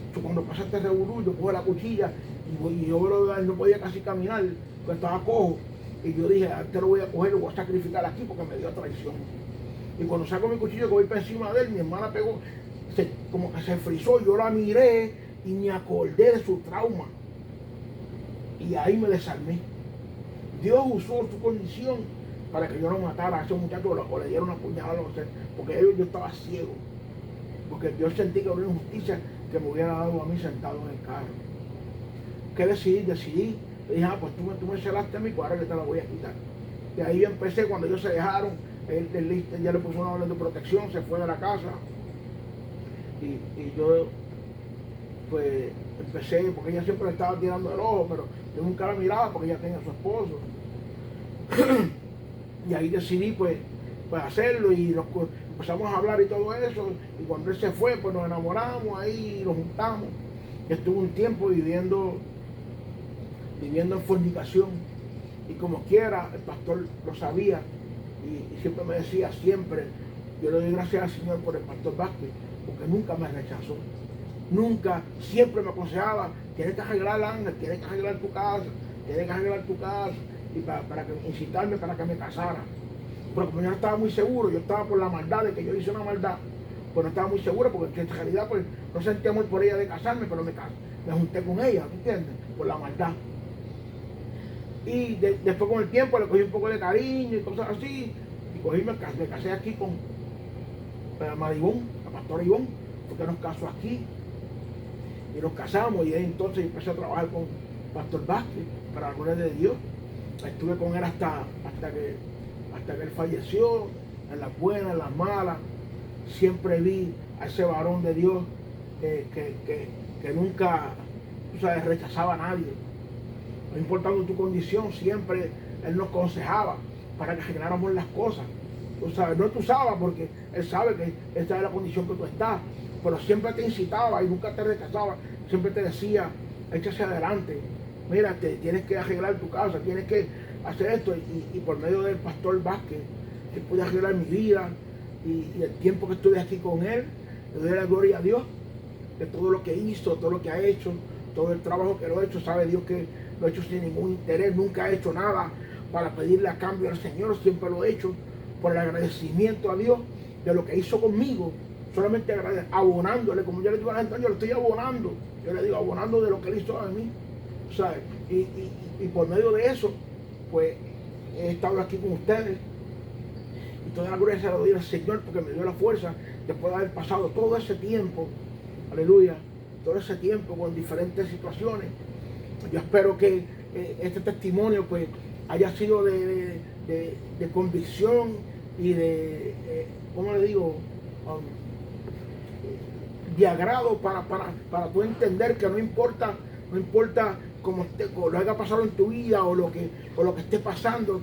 Entonces, cuando pasa este revolú, yo cojo la cuchilla y yo no podía casi caminar, porque estaba cojo, y yo dije, te lo voy a coger, lo voy a sacrificar aquí porque me dio traición. Y cuando saco mi cuchillo que voy para encima de él, mi hermana pegó, como que se frizó, yo la miré y me acordé de su trauma, y ahí me desarmé. Dios usó su condición para que yo no matara a ese muchacho o le diera una puñalada, no sé, porque yo estaba ciego, porque yo sentí que era una injusticia que me hubiera dado a mí sentado en el carro. ¿Qué decidí? Le dije, pues tú me celaste a mí, pues ahora que te la voy a quitar. Y ahí yo empecé, cuando ellos se dejaron, él ya le puso una orden de protección, se fue de la casa, y yo pues empecé, porque ella siempre le estaba tirando el ojo, pero yo nunca la miraba porque ella tenía a su esposo. Y ahí decidí pues hacerlo, y empezamos a hablar y todo eso, y cuando él se fue pues nos enamoramos ahí, nos juntamos. Estuve un tiempo viviendo en fornicación, y como quiera el pastor lo sabía, y siempre me decía, yo le doy gracias al Señor por el pastor Vázquez, porque nunca me rechazó, nunca, siempre me aconsejaba, tienes que arreglar, Ángel, tienes que arreglar tu casa, y para incitarme para que me casara. Pero como yo no estaba muy seguro, yo estaba por la maldad de que yo hice una maldad, pues no estaba muy seguro, porque en realidad pues no sentía amor por ella de casarme, pero me junté con ella, ¿me entiendes? Por la maldad. Y después con el tiempo le cogí un poco de cariño y cosas así, y me casé aquí con Maribón, la pastora Ivón, porque nos casó aquí, y nos casamos, y entonces empecé a trabajar con Pastor Vázquez, para la gloria de Dios. Estuve con él hasta que él falleció, en las buenas, en las malas, siempre vi a ese varón de Dios que nunca, tú sabes, rechazaba a nadie. No importando tu condición, siempre Él nos aconsejaba para que arregláramos las cosas. Tú sabes, no te usaba porque Él sabe que esta es la condición que tú estás, pero siempre te incitaba y nunca te rechazaba, siempre te decía, échase adelante, mira, tienes que arreglar tu casa, tienes que hacer esto, y por medio del pastor Vázquez, que pude arreglar mi vida, y el tiempo que estuve aquí con él, le doy la gloria a Dios, de todo lo que hizo, todo lo que ha hecho, todo el trabajo que lo ha hecho, sabe Dios que lo ha hecho sin ningún interés, nunca ha hecho nada para pedirle a cambio al Señor, siempre lo he hecho por el agradecimiento a Dios de lo que hizo conmigo, solamente abonándole, como yo le digo a la gente, yo le estoy abonando, yo le digo abonando de lo que Él hizo a mí, ¿sabes? Y por medio de eso, pues he estado aquí con ustedes, y toda la gloria se la doy al Señor porque me dio la fuerza después de haber pasado todo ese tiempo, aleluya, todo ese tiempo con diferentes situaciones. Yo espero que este testimonio pues haya sido de convicción y de, ¿cómo le digo? De agrado para tú entender que no importa cómo lo haya pasado en tu vida o lo que esté pasando,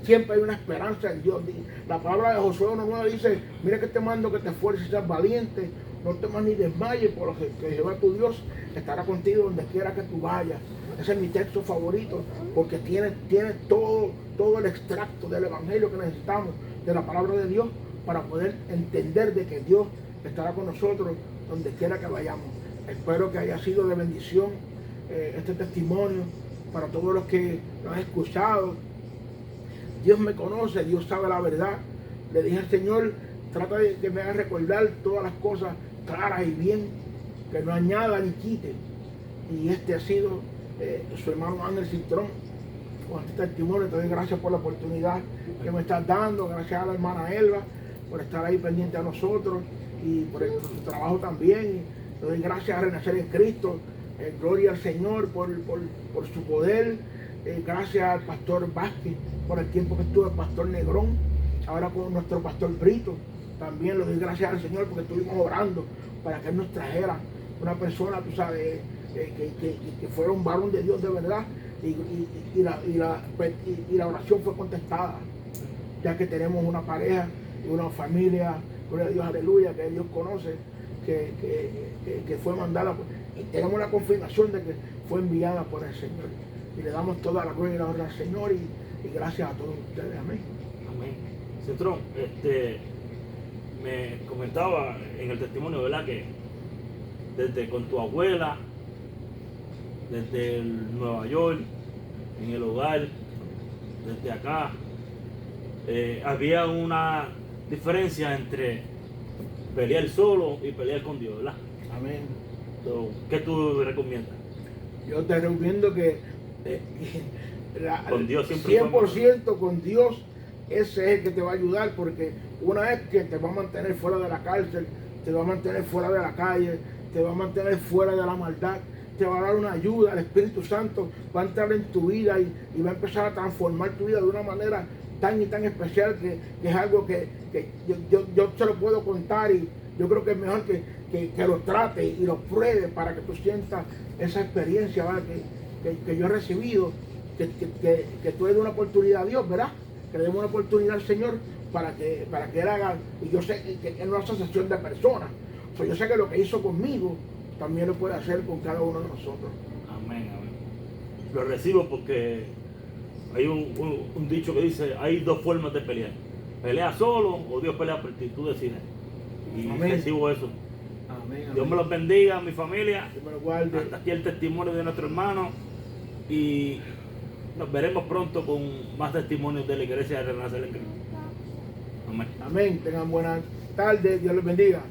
siempre hay una esperanza en Dios. La palabra de Josué 1:9 dice, mira que te mando que te esfuerces y seas valiente, no temas ni desmayes, por que Jehová tu Dios estará contigo donde quiera que tú vayas. Ese es mi texto favorito, porque tiene todo el extracto del evangelio que necesitamos, de la palabra de Dios, para poder entender de que Dios estará con nosotros donde quiera que vayamos. Espero que haya sido de bendición este testimonio para todos los que lo han escuchado. Dios me conoce, Dios sabe la verdad. Le dije al Señor, trata de que me haga recordar todas las cosas claras y bien, que no añada ni quite. Y este ha sido su hermano Ángel Cintrón con este testimonio. Te doy gracias por la oportunidad que me estás dando, gracias a la hermana Elba por estar ahí pendiente a nosotros y por su trabajo también. Te doy gracias a Renacer en Cristo, gloria al Señor por su poder. Gracias al pastor Vázquez por el tiempo que estuvo, el pastor Negrón, ahora con nuestro pastor Brito. También le doy gracias al Señor porque estuvimos orando para que Él nos trajera una persona, tú sabes, que fuera un varón de Dios de verdad, y la oración fue contestada, ya que tenemos una pareja y una familia, gloria a Dios, aleluya, que Dios conoce, que fue mandada, y tenemos la confirmación de que fue enviada por el Señor. Y le damos toda la gloria y la honra al Señor, y gracias a todos ustedes. Amén. Amén. Cintrón, me comentaba en el testimonio, ¿verdad? Que desde con tu abuela, desde Nueva York, en el hogar, desde acá, había una diferencia entre pelear solo y pelear con Dios, ¿verdad? Amén. So, ¿qué tú recomiendas? Yo te recomiendo que con Dios siempre 100% con Dios, ese es el que te va a ayudar, porque una vez que te va a mantener fuera de la cárcel, te va a mantener fuera de la calle, te va a mantener fuera de la maldad, te va a dar una ayuda. El Espíritu Santo va a entrar en tu vida y va a empezar a transformar tu vida de una manera tan y tan especial que es algo que yo te lo puedo contar, y yo creo que es mejor que lo trate y lo pruebe para que tú sientas esa experiencia, ¿verdad? Que yo he recibido, que tú le des una oportunidad a Dios, ¿verdad? Que le demos una oportunidad al Señor para que Él haga, y yo sé que es una asociación de personas, so, yo sé que lo que hizo conmigo también lo puede hacer con cada uno de nosotros. Amén, amén. Lo recibo porque hay un dicho que dice, hay dos formas de pelear. Pelea solo o Dios pelea por ti, tú decides. Y Amén. recibo eso. Amén, Dios amén. me los bendiga, mi familia. Dios me lo guarde. Hasta aquí el testimonio de nuestro hermano. Y nos veremos pronto con más testimonios de la iglesia de Renacer en Cristo. Amén. Amén. Tengan buenas tardes. Dios les bendiga.